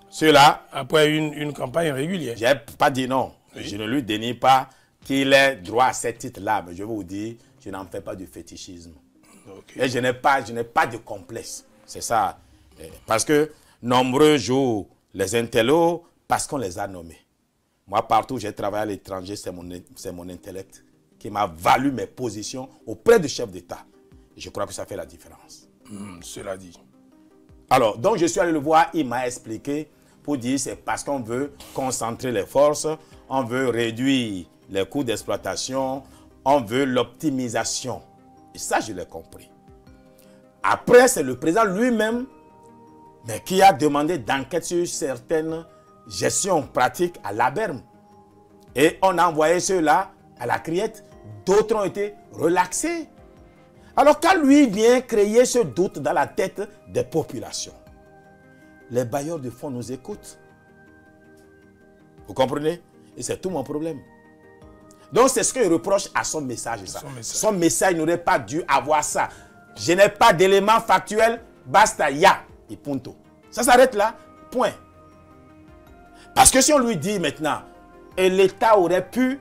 ceux-là... Après une campagne régulière. Je n'ai pas dit non. Oui. Je ne lui dénie pas qu'il ait droit à ce titre-là. Mais je vais vous dire, je n'en fais pas du fétichisme. Okay. Et je n'ai pas de complexe. C'est ça. Parce que nombreux jouent les intellos parce qu'on les a nommés. Moi, partout où j'ai travaillé à l'étranger, c'est mon intellect qui m'a valu mes positions auprès du chef d'État. Et je crois que ça fait la différence. Cela dit. Alors, donc je suis allé le voir, il m'a expliqué pour dire c'est parce qu'on veut concentrer les forces, on veut réduire les coûts d'exploitation, on veut l'optimisation. Et ça, je l'ai compris. Après, c'est le président lui-même qui a demandé d'enquête sur certaines gestions pratiques à l'Aberme. Et on a envoyé ceux-là à la criette. D'autres ont été relaxés. Alors quand lui vient créer ce doute dans la tête des populations, les bailleurs de fonds nous écoutent. Vous comprenez? Et c'est tout mon problème. Donc c'est ce que je reproche à son message. Son message n'aurait pas dû avoir ça. Je n'ai pas d'éléments factuels, basta, ya, et punto. Ça s'arrête là, point. Parce que si on lui dit maintenant, et l'État aurait pu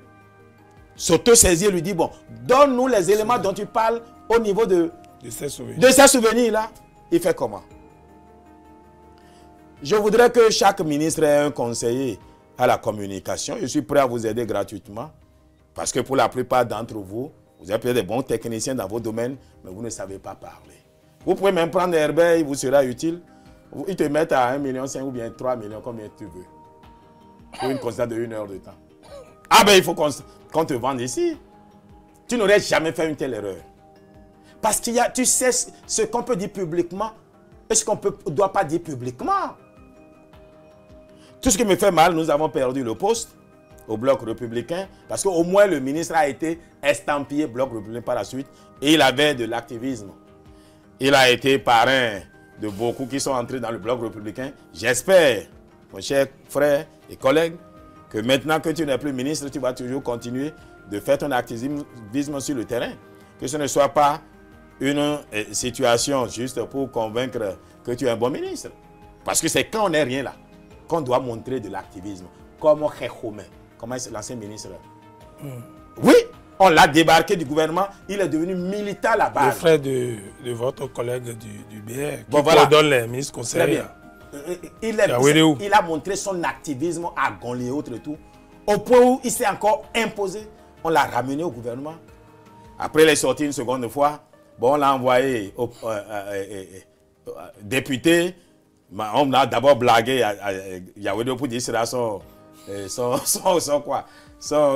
s'auto-saisir, lui dit, bon, donne-nous les éléments dont tu parles au niveau de ces souvenirs-là. Il fait comment? Je voudrais que chaque ministre ait un conseiller à la communication. Je suis prêt à vous aider gratuitement. Parce que pour la plupart d'entre vous, vous êtes peut-être des bons techniciens dans vos domaines, mais vous ne savez pas parler. Vous pouvez même prendre Herbert, il vous sera utile. Ils te mettent à 1,5 million ou bien 3 millions, combien tu veux. Pour une constat de 1 heure de temps. Ah ben il faut qu'on te vende ici. Tu n'aurais jamais fait une telle erreur. Parce qu'il y a, tu sais ce qu'on peut dire publiquement et ce qu'on ne doit pas dire publiquement. Tout ce qui me fait mal, nous avons perdu le poste au Bloc républicain parce qu'au moins le ministre a été estampillé Bloc républicain par la suite et il avait de l'activisme. Il a été parrain de beaucoup qui sont entrés dans le Bloc républicain. J'espère, mon cher frère et collègue, que maintenant que tu n'es plus ministre, tu vas toujours continuer de faire ton activisme sur le terrain. Que ce ne soit pas une situation juste pour convaincre que tu es un bon ministre. Parce que c'est quand on n'est rien là qu'on doit montrer de l'activisme. Comme Khekhoumé, comment est l'ancien ministre. Oui, on l'a débarqué du gouvernement, il est devenu militant là-bas. Le frère de votre collègue du BR, qui coordonne les ministres conseillers. Il a montré son activisme à Gonlé et autres et tout. Au point où il s'est encore imposé, on l'a ramené au gouvernement. Après, il est sorti une seconde fois. Bon, on l'a envoyé au député. On a d'abord blagué à Yawedo pour dire que c'est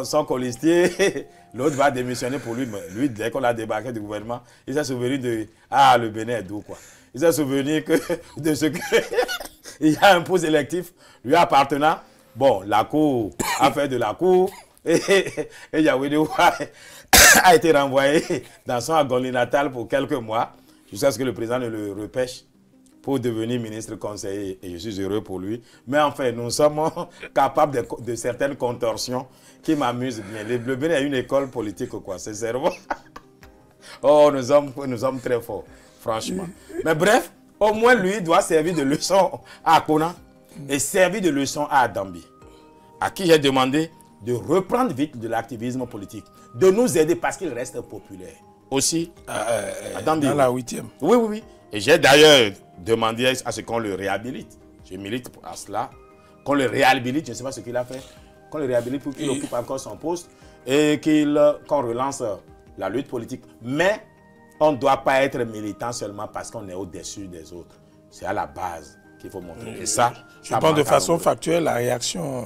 son colistier. L'autre va démissionner pour lui. Mais lui, dès qu'on l'a débarqué du gouvernement, il s'est souvenu de... Ah, le Bénin est doux, quoi. Il s'est souvenu de ce que... il y a un poste électif lui appartenant. Bon, la cour a fait de la cour. Et Yawedo a été renvoyé dans son agonie natale pour quelques mois, jusqu'à ce que le président ne le repêche pour devenir ministre conseiller. Et je suis heureux pour lui. Mais enfin, nous sommes capables de certaines contorsions qui m'amusent bien. Le Bénin est une école politique, quoi. C'est cerveau. Oh, nous sommes très forts, franchement. Mais bref, au moins lui doit servir de leçon à Kona et servir de leçon à Adambi, à qui j'ai demandé de reprendre vite de l'activisme politique, de nous aider parce qu'il reste populaire. Aussi, dans la 8e. Oui, oui, oui. Et j'ai d'ailleurs demandé à ce qu'on le réhabilite. Je milite à cela. Qu'on le réhabilite, je ne sais pas ce qu'il a fait. Qu'on le réhabilite pour qu'il occupe encore son poste et qu'on relance la lutte politique. Mais on ne doit pas être militant seulement parce qu'on est au-dessus des autres. C'est à la base qu'il faut montrer. Et ça, je pense de façon factuelle, la réaction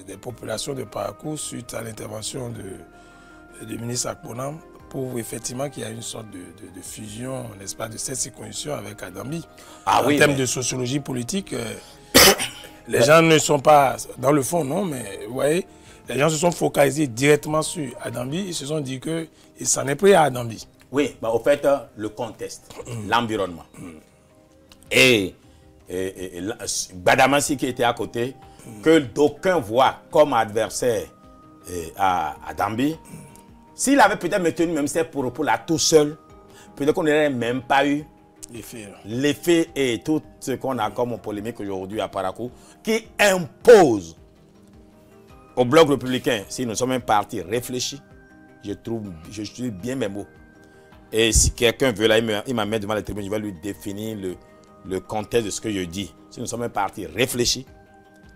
des populations de Parakou suite à l'intervention du ministre Akponam prouve effectivement qu'il y a une sorte de fusion, n'est-ce pas, de cette circonscription avec Adambi. En termes de sociologie politique, les gens ne sont pas dans le fond, non, mais vous voyez, les gens se sont focalisés directement sur Adambi. Ils se sont dit qu'ils s'en est pris à Adambi. Oui, bah, au fait, le contexte, l'environnement. Et Badamassi qui était à côté, que d'aucuns voient comme adversaire à Adambi, s'il avait peut-être maintenu même ses propos là tout seul, peut-être qu'on n'aurait même pas eu l'effet et tout ce qu'on a comme polémique aujourd'hui à Parakou, qui impose au Bloc républicain, si nous sommes un parti réfléchi, je suis bien mes mots. Et si quelqu'un veut là, il m'amène devant la tribune, je vais lui définir le contexte de ce que je dis, si nous sommes un parti réfléchi,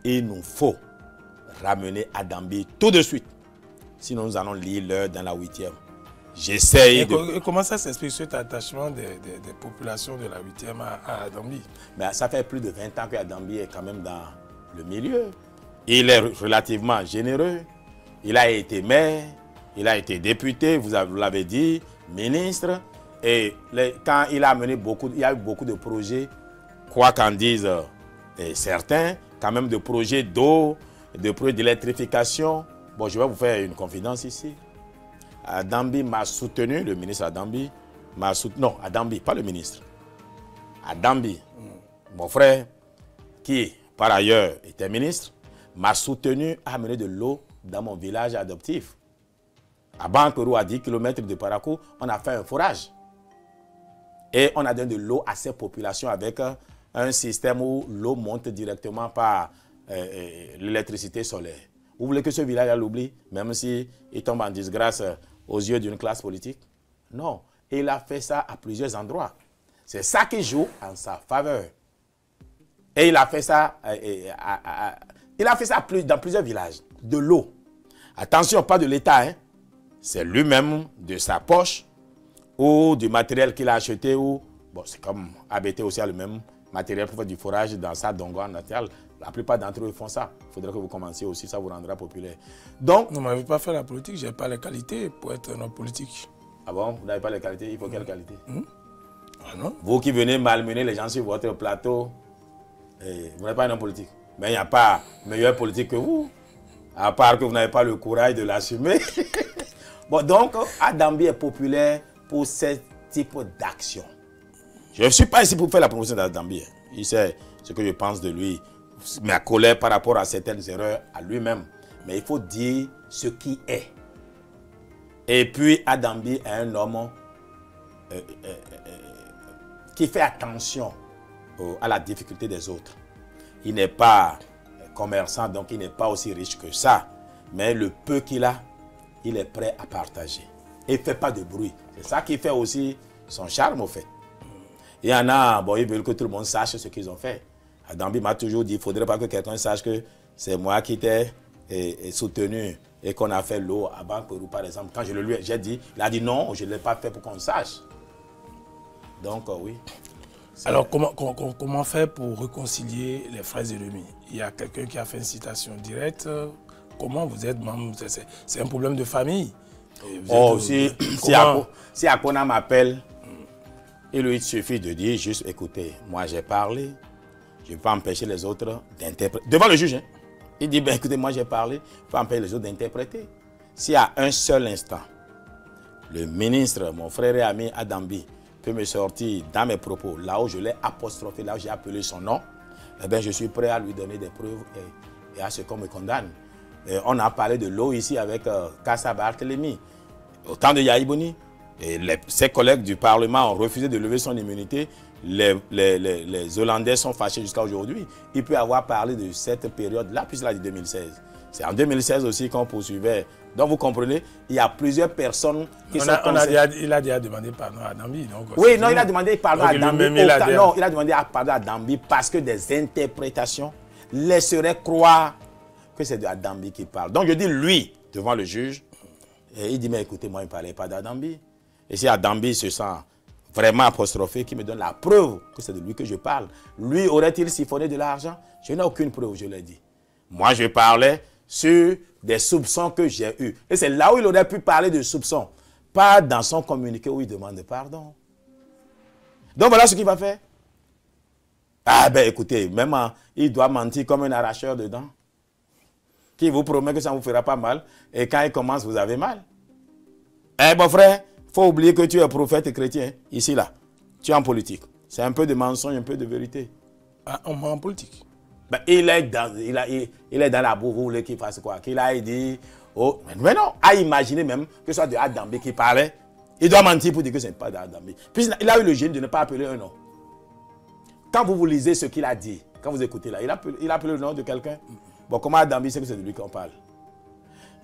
il nous faut ramener Adambi tout de suite. Sinon, nous allons lire l'heure dans la 8e. J'essaye de... Et comment ça s'explique cet attachement des populations de la 8e à Adambi? Mais ça fait plus de 20 ans qu'Adambi est quand même dans le milieu. Il est relativement généreux. Il a été maire, il a été député, vous l'avez dit, ministre. Et quand il a mené il y a eu beaucoup de projets, quoi qu'en disent certains, quand même de projets d'eau, de projets d'électrification. Bon, je vais vous faire une confidence ici. Adambi m'a soutenu, le ministre Adambi m'a soutenu, non, Adambi, pas le ministre. Adambi, mon frère, qui par ailleurs était ministre, m'a soutenu à amener de l'eau dans mon village adoptif. À Bankerou, à 10 km de Parakou, on a fait un forage. Et on a donné de l'eau à ces populations avec un système où l'eau monte directement par l'électricité solaire. Vous voulez que ce village l'oublie, même s'il tombe en disgrâce aux yeux d'une classe politique? Non. Et il a fait ça à plusieurs endroits. C'est ça qui joue en sa faveur. Et il a fait ça, dans plusieurs villages. De l'eau. Attention, pas de l'État. Hein. C'est lui-même, de sa poche, ou du matériel qu'il a acheté. Ou, bon, c'est comme ABT aussi a le même matériel pour faire du forage dans sa dongon natale. La plupart d'entre eux font ça. Il faudrait que vous commenciez aussi, ça vous rendra populaire. Donc, non, mais je ne vais pas faire la politique, je n'ai pas les qualités pour être un homme politique. Ah bon? Vous n'avez pas les qualités? Il faut quelle qualité? Ah non? Vous qui venez malmener les gens sur votre plateau, vous n'êtes pas un homme politique. Mais il n'y a pas meilleur politique que vous. À part que vous n'avez pas le courage de l'assumer. Bon, donc, Adambi est populaire pour ce type d'action. Je ne suis pas ici pour faire la promotion d'Adambi. Il sait ce que je pense de lui. Ma colère par rapport à certaines erreurs à lui-même. Mais il faut dire ce qui est. Et puis, Adambi est un homme qui fait attention à la difficulté des autres. Il n'est pas commerçant, donc il n'est pas aussi riche que ça. Mais le peu qu'il a, il est prêt à partager. Et il ne fait pas de bruit. C'est ça qui fait aussi son charme, au fait. Il y en a, bon, ils veulent que tout le monde sache ce qu'ils ont fait. Adambi m'a toujours dit, il ne faudrait pas que quelqu'un sache que c'est moi qui t'ai soutenu et qu'on a fait l'eau à Bankerou, par exemple. Quand je le lui ai dit, il a dit non, je ne l'ai pas fait pour qu'on sache. Donc, oui. Alors, comment faire pour réconcilier les frères ennemis? Il y a quelqu'un qui a fait une citation directe. Comment vous êtes membre? C'est un problème de famille. Oh, si Akona m'appelle, il lui suffit de dire juste, écoutez, moi j'ai parlé, je ne peux pas empêcher les autres d'interpréter. Devant le juge, hein. Il dit, ben, écoutez, moi j'ai parlé, je ne peux pas empêcher les autres d'interpréter. S'il y a un seul instant, le ministre, mon frère et ami Adambi, peut me sortir dans mes propos, là où je l'ai apostrophé, là où j'ai appelé son nom, eh bien, je suis prêt à lui donner des preuves et à ce qu'on me condamne. Et on a parlé de l'eau ici avec Kassa Barthélémy. Au temps de Yaïbouni, ses collègues du Parlement ont refusé de lever son immunité. Les Hollandais sont fâchés jusqu'à aujourd'hui. Il peut avoir parlé de cette période-là, puis c'est 2016. C'est en 2016 aussi qu'on poursuivait. Donc vous comprenez, il y a plusieurs personnes qui sont il a déjà demandé pardon à Adambi. Oui, non, il a demandé pardon à Adambi. Non, il a demandé pardon à Adambi parce que des interprétations laisseraient croire que c'est de Adambi qui parle. Donc je dis lui, devant le juge, et il dit, mais écoutez, moi, il ne parlait pas d'Adambi. Et si Adambi se sent vraiment apostrophé, qui me donne la preuve que c'est de lui que je parle, lui aurait-il siphonné de l'argent? Je n'ai aucune preuve, je l'ai dit. Moi, je parlais sur des soupçons que j'ai eus. Et c'est là où il aurait pu parler de soupçons, pas dans son communiqué où il demande pardon. Donc voilà ce qu'il va faire. Ah ben écoutez, même il doit mentir comme un arracheur de dents, qui vous promet que ça ne vous fera pas mal, et quand il commence, vous avez mal. Eh bon frère, il faut oublier que tu es prophète et chrétien, ici là. Tu es en politique. C'est un peu de mensonge, un peu de vérité. Ah, on est en politique. Ben, il est dans la boue, vous voulez qu'il fasse quoi? Qu'il aille dire, oh, mais non, à imaginer même que ce soit de Adambi qui parlait, il doit mentir pour dire que ce n'est pas d'Adambi. Puis il a eu le génie de ne pas appeler un nom. Quand vous lisez ce qu'il a dit, quand vous écoutez là, il a appelé le nom de quelqu'un. Bon, comment Adambi sait que c'est de lui qu'on parle?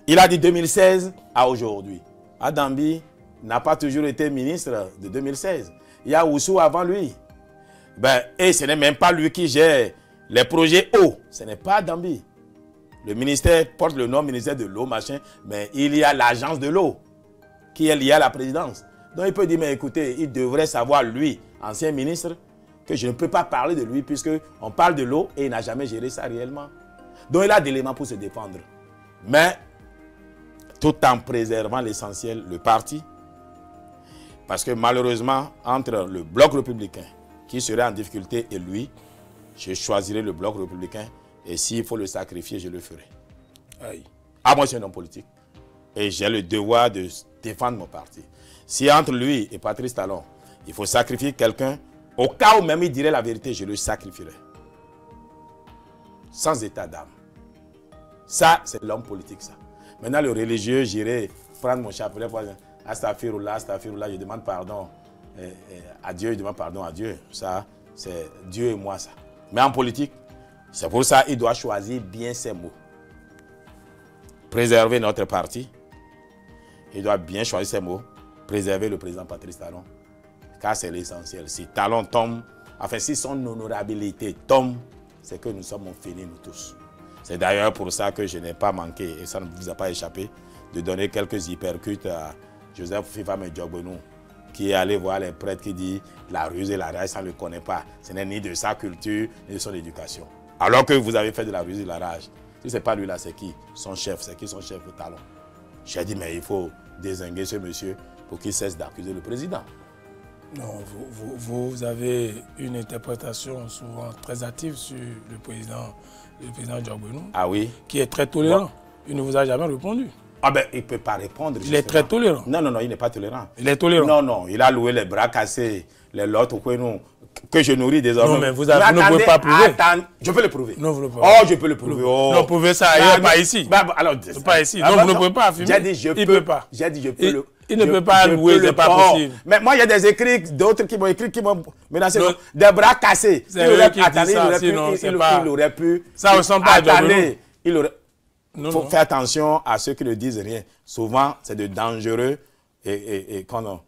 Il a dit 2016 à aujourd'hui. Adambi n'a pas toujours été ministre de 2016. Il y a Oussou avant lui. Ben, et ce n'est même pas lui qui gère les projets eau. Ce n'est pas Dambi. Le ministère porte le nom ministère de l'eau, machin, mais il y a l'agence de l'eau qui est liée à la présidence. Donc il peut dire, mais écoutez, il devrait savoir, lui, ancien ministre, que je ne peux pas parler de lui puisque on parle de l'eau et il n'a jamais géré ça réellement. Donc il a des éléments pour se défendre. Mais tout en préservant l'essentiel, le parti, parce que malheureusement, entre le bloc républicain qui serait en difficulté et lui, je choisirai le bloc républicain et s'il faut le sacrifier, je le ferai. Aïe. Ah, moi, je suis un homme politique et j'ai le devoir de défendre mon parti. Si entre lui et Patrice Talon, il faut sacrifier quelqu'un, au cas où même il dirait la vérité, je le sacrifierai. Sans état d'âme. Ça, c'est l'homme politique, ça. Maintenant, le religieux, j'irai prendre mon chapelet pour dire Astaghfirullah, Astaghfirullah, je demande pardon à Dieu, je demande pardon à Dieu. Ça, c'est Dieu et moi, ça. Mais en politique, c'est pour ça qu'il doit choisir bien ses mots. Préserver notre parti. Il doit bien choisir ses mots. Préserver le président Patrice Talon. Car c'est l'essentiel. Si Talon tombe, enfin si son honorabilité tombe, c'est que nous sommes finis, nous tous. C'est d'ailleurs pour ça que je n'ai pas manqué, et ça ne vous a pas échappé, de donner quelques hypercutes à Joseph Fifame Djogbenou, qui est allé voir les prêtres qui disent la ruse et la rage, ça ne le connaît pas. Ce n'est ni de sa culture, ni de son éducation. Alors que vous avez fait de la ruse et de la rage. Si ce n'est pas lui là, c'est qui? Son chef, c'est qui son chef de Talon? J'ai dit, mais il faut dézinguer ce monsieur pour qu'il cesse d'accuser le président. Non, vous avez une interprétation souvent très active sur le président Djogbenou. Ah oui? Qui est très tolérant. Bon. Il ne vous a jamais répondu. Ah ben, il ne peut pas répondre. Il est très tolérant. Non, non, non, il n'est pas tolérant. Il est tolérant. Non, non, il a loué les bras cassés, les lots que je nourris désormais. Non, mais vous ne pouvez pas prouver. Attends, je peux le prouver. Non, vous ne le pouvez pas. Oh, je peux le prouver. Oh. Non, prouvez ça ailleurs, pas ici. Alors, pas ici. Non, vous ne pouvez pas affirmer. J'ai dit, je peux. Il ne peut pas. J'ai dit, je peux le. Il ne peut pas louer, ce n'est pas possible. Mais moi, il y a des écrits, d'autres qui m'ont écrit, qui m'ont menacé. Des bras cassés. C'est eux qui disent ça, sinon c'est pas... Il aurait pu... Ça ne ressemble pas à Djogbenou. Il aurait... Il faut faire attention à ceux qui ne disent rien. Souvent, c'est de dangereux et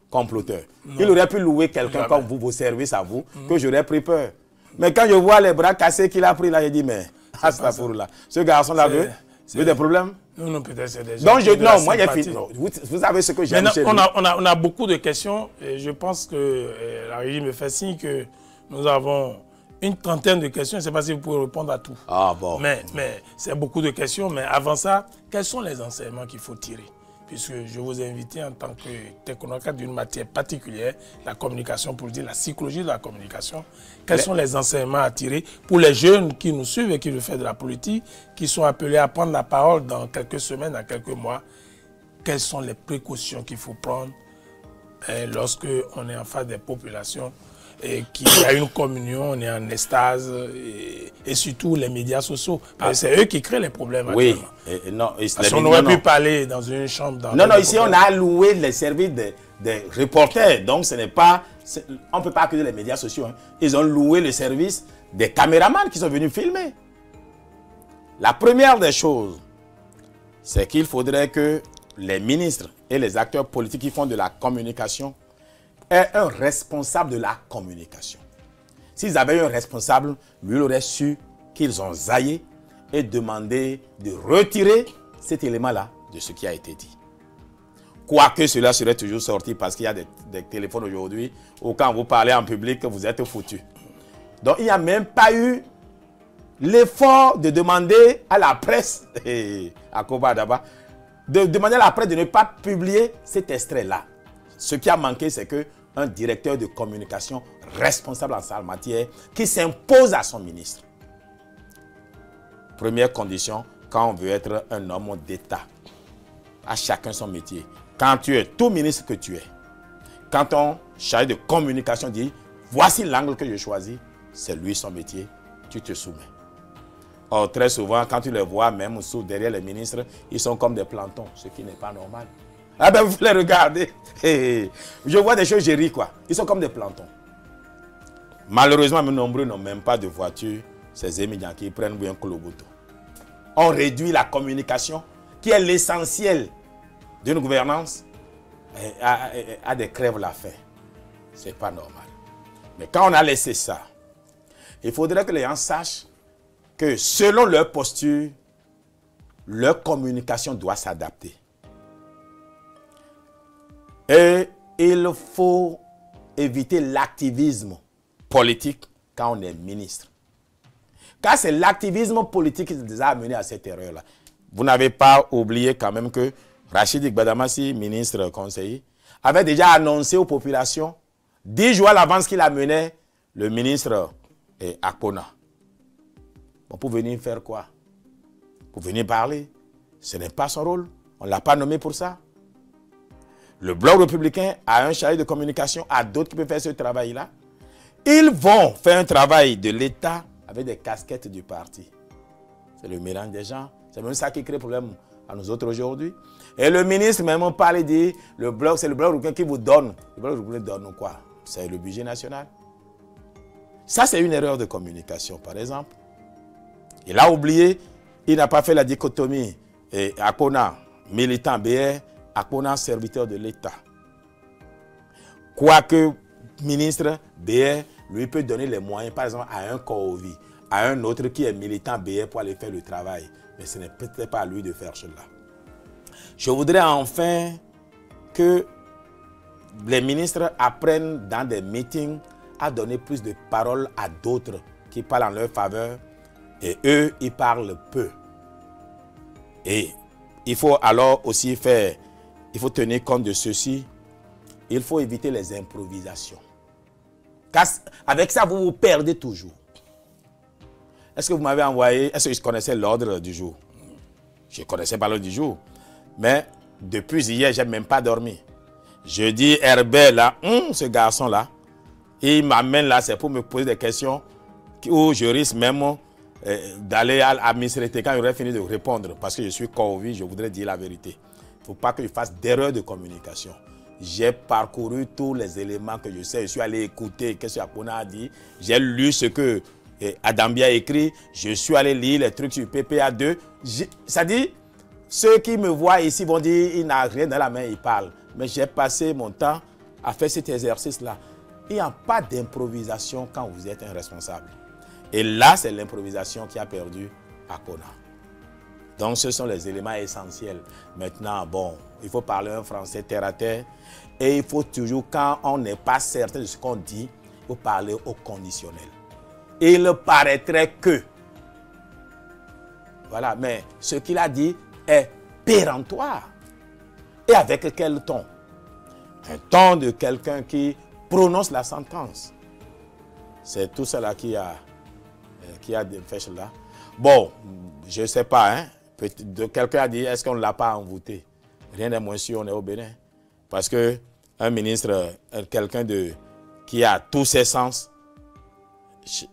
comploteurs. Il aurait pu louer quelqu'un comme vous, vos services à vous, que j'aurais pris peur. Mais quand je vois les bras cassés qu'il a pris là, je dis, mais, là. Ce garçon-là veut des problèmes? Non, peut-être c'est des gens. Donc, non, moi, j'ai fini. Vous savez ce que j'ai dit. On a beaucoup de questions et je pense que la régie me fait signe que nous avons une trentaine de questions. Je ne sais pas si vous pouvez répondre à tout. Ah bon. Mais c'est beaucoup de questions. Mais avant ça, quels sont les enseignements qu'il faut tirer? Puisque je vous ai invité en tant que technocrate d'une matière particulière, la communication politique, la psychologie de la communication. Quels sont les enseignements à tirer pour les jeunes qui nous suivent et qui veulent faire de la politique, qui sont appelés à prendre la parole dans quelques semaines, dans quelques mois? Quelles sont les précautions qu'il faut prendre lorsque on est en face des populations et qu'il y a une communion, on est en extase et surtout les médias sociaux. C'est eux qui créent les problèmes. Oui. On aurait pu parler dans une chambre. Non, ici on a loué les services des reporters. Donc ce n'est pas... On ne peut pas accuser les médias sociaux. Hein. Ils ont loué le service des caméramans qui sont venus filmer. La première des choses, c'est qu'il faudrait que les ministres et les acteurs politiques qui font de la communication est un responsable de la communication. S'ils avaient un responsable, lui aurait su qu'ils ont zaillé et demandé de retirer cet élément-là de ce qui a été dit. Quoique cela serait toujours sorti parce qu'il y a des téléphones aujourd'hui où quand vous parlez en public, vous êtes foutu. Donc il n'y a même pas eu l'effort de demander à la presse, à Koba Daba, de demander à la presse de ne pas publier cet extrait-là. Ce qui a manqué, c'est qu'un directeur de communication responsable en sa matière qui s'impose à son ministre. Première condition, quand on veut être un homme d'État, à chacun son métier. Quand tu es tout ministre que tu es, quand ton chargé de communication dit « voici l'angle que je choisis », c'est lui son métier, tu te soumets. Or, très souvent, quand tu les vois, même derrière les ministres, ils sont comme des plantons, ce qui n'est pas normal. Ah ben, vous les regardez. Je vois des choses, je ris quoi. Ils sont comme des plantons. Malheureusement, nombreux n'ont même pas de voiture. Ces émigrants qui prennent bien Koloboto. On réduit la communication, qui est l'essentiel d'une gouvernance, à des crèves la faim. Ce n'est pas normal. Mais quand on a laissé ça, Il faudrait que les gens sachent que selon leur posture, leur communication doit s'adapter. Et il faut éviter l'activisme politique quand on est ministre. Car c'est l'activisme politique qui nous a amené à cette erreur-là. Vous n'avez pas oublié quand même que Rachid Gbadamassi, ministre conseiller, avait déjà annoncé aux populations 10 jours à l'avance qu'il amenait le ministre Akpona. Bon, pour venir faire quoi? Pour venir parler. Ce n'est pas son rôle. On ne l'a pas nommé pour ça. Le bloc républicain a un chargé de communication, a d'autres qui peuvent faire ce travail-là. Ils vont faire un travail de l'État avec des casquettes du parti. C'est le mélange des gens. C'est même ça qui crée problème à nous autres aujourd'hui. Et le ministre même parle et dit, c'est le bloc républicain qui vous donne. Le bloc républicain donne quoi? C'est le budget national. Ça, c'est une erreur de communication, par exemple. Il a oublié, il n'a pas fait la dichotomie. Et Akpona, militant BR, Akpona, serviteur de l'État. Quoique, ministre BR, lui peut donner les moyens, par exemple, à un Kohovi, à un autre qui est militant BR pour aller faire le travail. Mais ce n'est peut-être pas à lui de faire cela. Je voudrais enfin que les ministres apprennent dans des meetings à donner plus de paroles à d'autres qui parlent en leur faveur et eux, ils parlent peu. Et il faut alors aussi tenir compte de ceci. Il faut éviter les improvisations. Car avec ça, vous vous perdez toujours. Est-ce que vous m'avez envoyé, est-ce que je connaissais l'ordre du jour? Je ne connaissais pas l'ordre du jour. Mais depuis hier, je n'ai même pas dormi. Je dis, Herbert, là, ce garçon-là, il m'amène là, c'est pour me poser des questions où je risque même d'aller à Misrete quand j'aurai fini de répondre. Parce que je suis convaincu, je voudrais dire la vérité. Il ne faut pas que je fasse d'erreur de communication. J'ai parcouru tous les éléments que je sais. Je suis allé écouter ce qu'Akpona a dit. J'ai lu ce que Adambia a écrit. Je suis allé lire les trucs sur PPA2. Ça dit, ceux qui me voient ici vont dire il n'a rien dans la main, il parle. Mais j'ai passé mon temps à faire cet exercice-là. Il n'y a pas d'improvisation quand vous êtes un responsable. Et là, c'est l'improvisation qui a perdu Akpona. Donc, ce sont les éléments essentiels. Maintenant, bon, il faut parler un français terre à terre. Et il faut toujours, quand on n'est pas certain de ce qu'on dit, il faut parler au conditionnel. Il paraîtrait que. Voilà, mais ce qu'il a dit est péremptoire. Et avec quel ton? Un ton de quelqu'un qui prononce la sentence. C'est tout cela qui a fait cela. Bon, je ne sais pas, hein. Quelqu'un a dit, est-ce qu'on ne l'a pas envoûté? Rien n'est moins sûr, on est au Bénin. Parce qu'un ministre, quelqu'un qui a tous ses sens,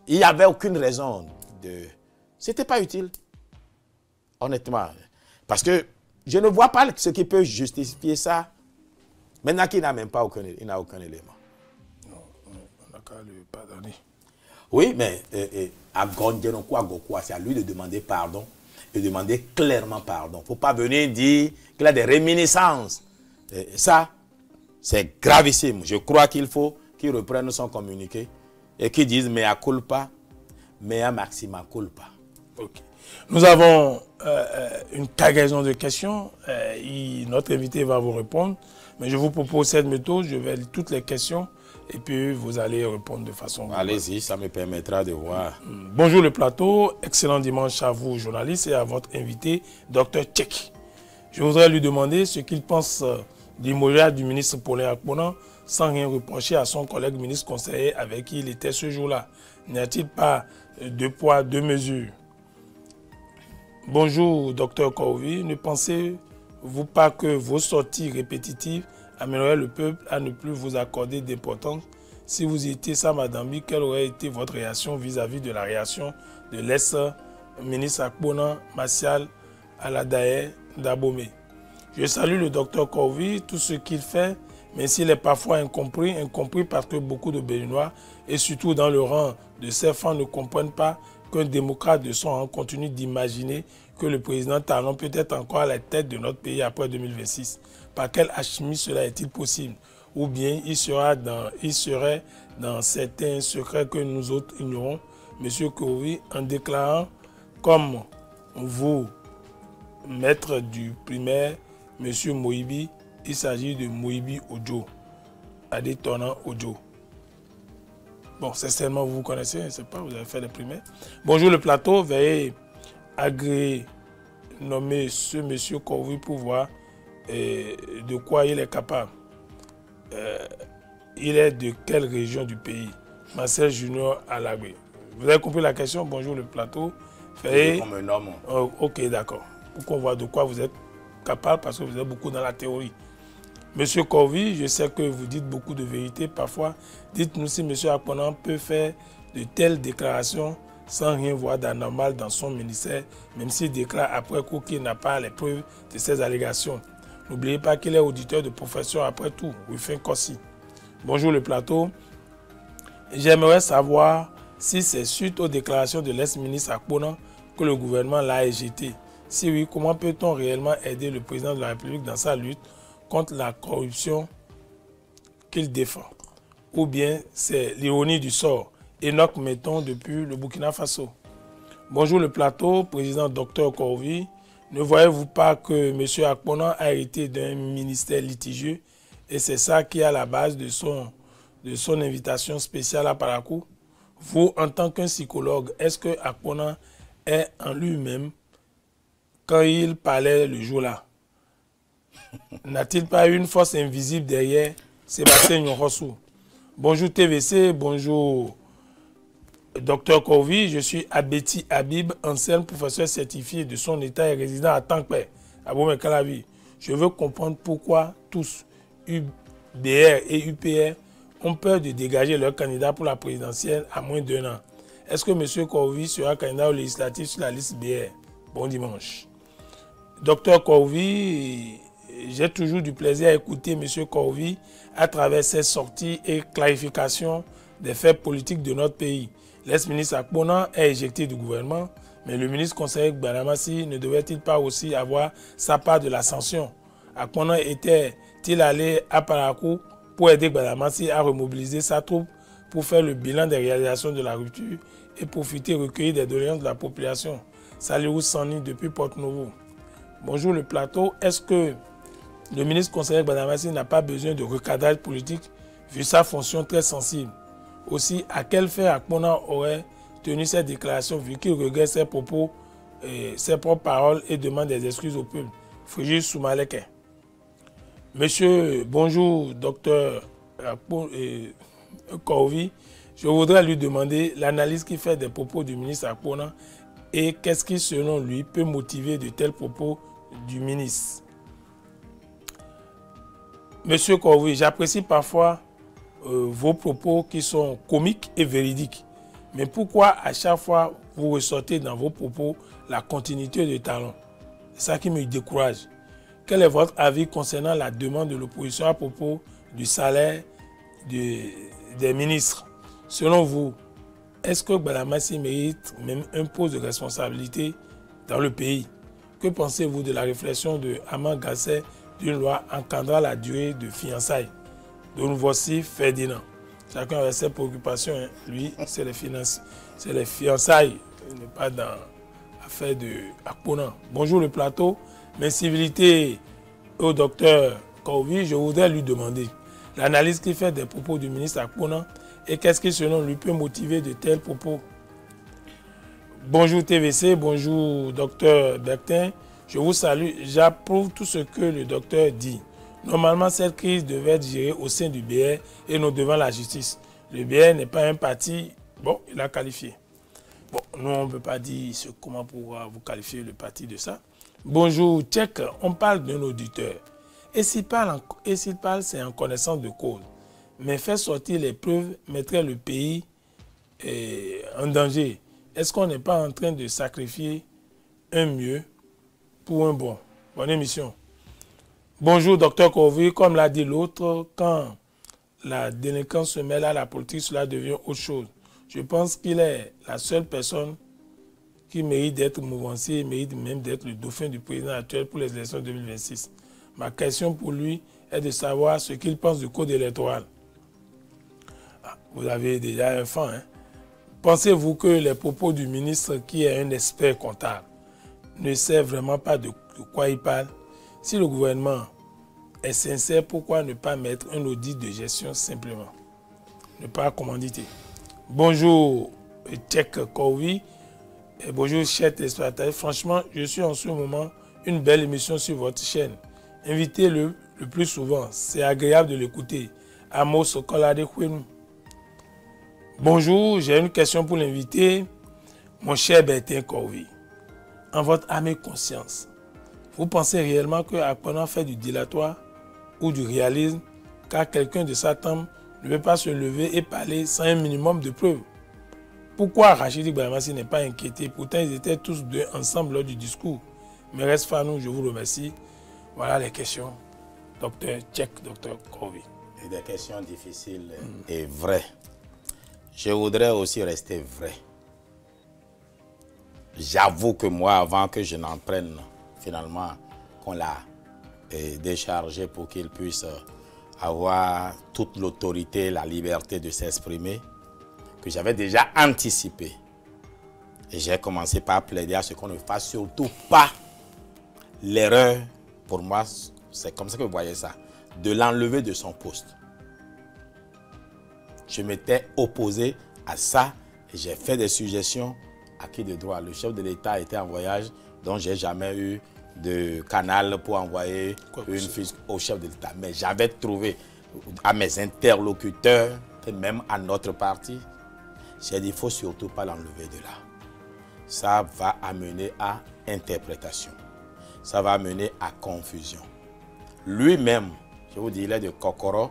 il n'y avait aucune raison de... C'était pas utile. Honnêtement. Parce que je ne vois pas ce qui peut justifier ça. Maintenant qu'il n'a même pas aucun élément. Non, on n'a qu'à le pardonner. Oui, mais c'est à lui de demander pardon. Et demander clairement pardon. Il ne faut pas venir dire qu'il a des réminiscences. Et ça, c'est gravissime. Je crois qu'il faut qu'il reprenne son communiqué et qu'il dise mea culpa, mea maxima culpa. Okay. Nous avons une cargaison de questions. Notre invité va vous répondre. Mais je vous propose cette méthode. Je vais lire toutes les questions et puis vous allez répondre de façon... Allez-y, ça me permettra de voir. Bonjour le plateau. Excellent dimanche à vous, journalistes, et à votre invité, Dr Tchek. Je voudrais lui demander ce qu'il pense du mariage du ministre Paulin Akpona sans rien reprocher à son collègue ministre conseiller avec qui il était ce jour-là. N'y a-t-il pas deux poids, deux mesures? Bonjour, Dr Kohovi. Ne pensez-vous pas que vos sorties répétitives amèneraient le peuple à ne plus vous accorder d'importance? Si vous étiez ça, Madame B, quelle aurait été votre réaction vis-à-vis de la réaction de l'ex-ministre Akpona Martial Aladaye Dabomé? Je salue le docteur Kohovi, tout ce qu'il fait, mais s'il est parfois incompris parce que beaucoup de Béninois, et surtout dans le rang de ses fans, ne comprennent pas qu'un démocrate de son rang continue d'imaginer que le président Talon peut être encore à la tête de notre pays après 2026. Par quelle alchimie cela est-il possible? Ou bien il serait dans certains secrets que nous autres ignorons, M. Kovi en déclarant comme vous, maître du primaire, M. Moïbi, il s'agit de Moïbi Ojo, Adétona Ojo. Bon, certainement vous connaissez, je ne sais pas, vous avez fait les primaires. Bonjour le plateau, veuillez agréer, nommer ce M. Kovi pour voir de quoi il est capable. Il est de quelle région du pays? Marcel Junior Alagbe. Vous avez compris la question? Bonjour le plateau. Veuillez... Comme un homme. Oh, ok, d'accord. Pour qu'on voit de quoi vous êtes capable, parce que vous êtes beaucoup dans la théorie. Monsieur Kovi, je sais que vous dites beaucoup de vérité. Parfois, dites-nous si M. Akponan peut faire de telles déclarations sans rien voir d'anormal dans son ministère, même s'il déclare après coup qu'il n'a pas les preuves de ces allégations. N'oubliez pas qu'il est auditeur de profession après tout, Rufin Kossi. Bonjour le plateau. J'aimerais savoir si c'est suite aux déclarations de l'ex-ministre Akponan que le gouvernement l'a éjecté. Si oui, comment peut-on réellement aider le président de la République dans sa lutte contre la corruption qu'il défend? Ou bien c'est l'ironie du sort? Enoch Metton depuis le Burkina Faso. Bonjour le plateau, président Dr Kovi. Ne voyez-vous pas que M. Akponan a hérité d'un ministère litigieux et c'est ça qui est à la base de son invitation spéciale à Parakou? Vous, en tant qu'un psychologue, est-ce que Akponan est en lui-même quand il parlait le jour-là? N'a-t-il pas une force invisible derrière Sébastien Nyorossou? Bonjour TVC, bonjour Dr Kovi, je suis Abeti Habib, ancien professeur certifié de son état et résident à Tankpé, à Bomé-Calavi. Je veux comprendre pourquoi tous, UBR et UPR, ont peur de dégager leur candidat pour la présidentielle à moins d'1 an. Est-ce que M. Kovi sera candidat au législatif sur la liste BR? Bon dimanche. Dr Kovi, j'ai toujours du plaisir à écouter M. Kovi à travers ses sorties et clarifications des faits politiques de notre pays. L'ex-ministre Akponan est éjecté du gouvernement, mais le ministre conseiller Gbadamassi ne devait-il pas aussi avoir sa part de la sanction? Akponan était-il allé à Parakou pour aider Gbadamassi à remobiliser sa troupe pour faire le bilan des réalisations de la rupture et profiter recueillir des doléances de la population? Salirou Sani depuis Porte-Novo. Bonjour le plateau. Est-ce que le ministre conseiller Gbadamassi n'a pas besoin de recadrage politique vu sa fonction très sensible? Aussi, à quel fait Akponan aurait tenu cette déclaration vu qu'il regrette ses propos, ses propres paroles et demande des excuses au peuple? Frigide Soumaleke. Monsieur, bonjour, docteur Kovi. Je voudrais lui demander l'analyse qu'il fait des propos du ministre Akponan et qu'est-ce qui, selon lui, peut motiver de tels propos du ministre. Monsieur Kovi, j'apprécie parfois vos propos qui sont comiques et véridiques. Mais pourquoi à chaque fois vous ressortez dans vos propos la continuité de talent? C'est ça qui me décourage. Quel est votre avis concernant la demande de l'opposition à propos du salaire des ministres? Selon vous, est-ce que Gbadamassi mérite même un poste de responsabilité dans le pays? Que pensez-vous de la réflexion de Amand Gasset d'une loi encadrant la durée de fiançailles? Donc voici Ferdinand. Chacun avait ses préoccupations. Hein. Lui, c'est les fiançailles. Il n'est pas dans l'affaire de Akponan. Bonjour le plateau. Mes civilités au docteur Kovi, je voudrais lui demander l'analyse qu'il fait des propos du ministre Akponan et qu'est-ce qui selon lui peut motiver de tels propos. Bonjour TVC, bonjour docteur Bertin. Je vous salue. J'approuve tout ce que le docteur dit. Normalement, cette crise devait être gérée au sein du BR et non devant la justice. Le BR n'est pas un parti. Bon, il a qualifié. Bon, nous, on ne peut pas dire comment pouvoir vous qualifier le parti de ça. Bonjour, Tchèque, on parle d'un auditeur. Et s'il parle, c'est en connaissance de cause. Mais faire sortir les preuves mettrait le pays en danger. Est-ce qu'on n'est pas en train de sacrifier un mieux pour un bon? Bonne émission. Bonjour, docteur Kovi. Comme l'a dit l'autre, quand la délinquance se mêle à la politique, cela devient autre chose. Je pense qu'il est la seule personne qui mérite d'être mouvancier, mérite même d'être le dauphin du président actuel pour les élections 2026. Ma question pour lui est de savoir ce qu'il pense du code électoral. Ah, vous avez déjà un fan, hein? Pensez-vous que les propos du ministre, qui est un expert comptable, ne sait vraiment pas de quoi il parle? Si le gouvernement est sincère, pourquoi ne pas mettre un audit de gestion simplement? Ne pas commanditer. Bonjour, Tchèque Kowi. Et bonjour, chers téléspectateurs. Franchement, je suis en ce moment une belle émission sur votre chaîne. Invitez-le le plus souvent. C'est agréable de l'écouter. Amos Kolade Kouenou. Bonjour, j'ai une question pour l'invité, mon cher Bertin Kowi. En votre âme et conscience, vous pensez réellement qu'apprenant à faire du dilatoire ou du réalisme, car quelqu'un de sa tombe ne peut pas se lever et parler sans un minimum de preuves? Pourquoi Rachidi Bahamassi n'est pas inquiété? Pourtant, ils étaient tous deux ensemble lors du discours. Mais reste Fanou, je vous remercie. Voilà les questions. Docteur Tchèque, docteur Kowi. Et des questions difficiles et vraies. Je voudrais aussi rester vrai. J'avoue que moi, avant que je n'en prenne, finalement, qu'on l'a déchargé pour qu'il puisse avoir toute l'autorité, la liberté de s'exprimer, que j'avais déjà anticipé. Et j'ai commencé par plaider à ce qu'on ne fasse surtout pas l'erreur, pour moi, c'est comme ça que vous voyez ça, de l'enlever de son poste. Je m'étais opposé à ça et j'ai fait des suggestions à qui de droit. Le chef de l'État était en voyage, donc je n'ai jamais eu de canal pour envoyer une fiche au chef de l'État. Mais j'avais trouvé à mes interlocuteurs et même à notre parti, j'ai dit, il ne faut surtout pas l'enlever de là. Ça va amener à interprétation. Ça va amener à confusion. Lui-même, je vous dis, il est de Kokoro.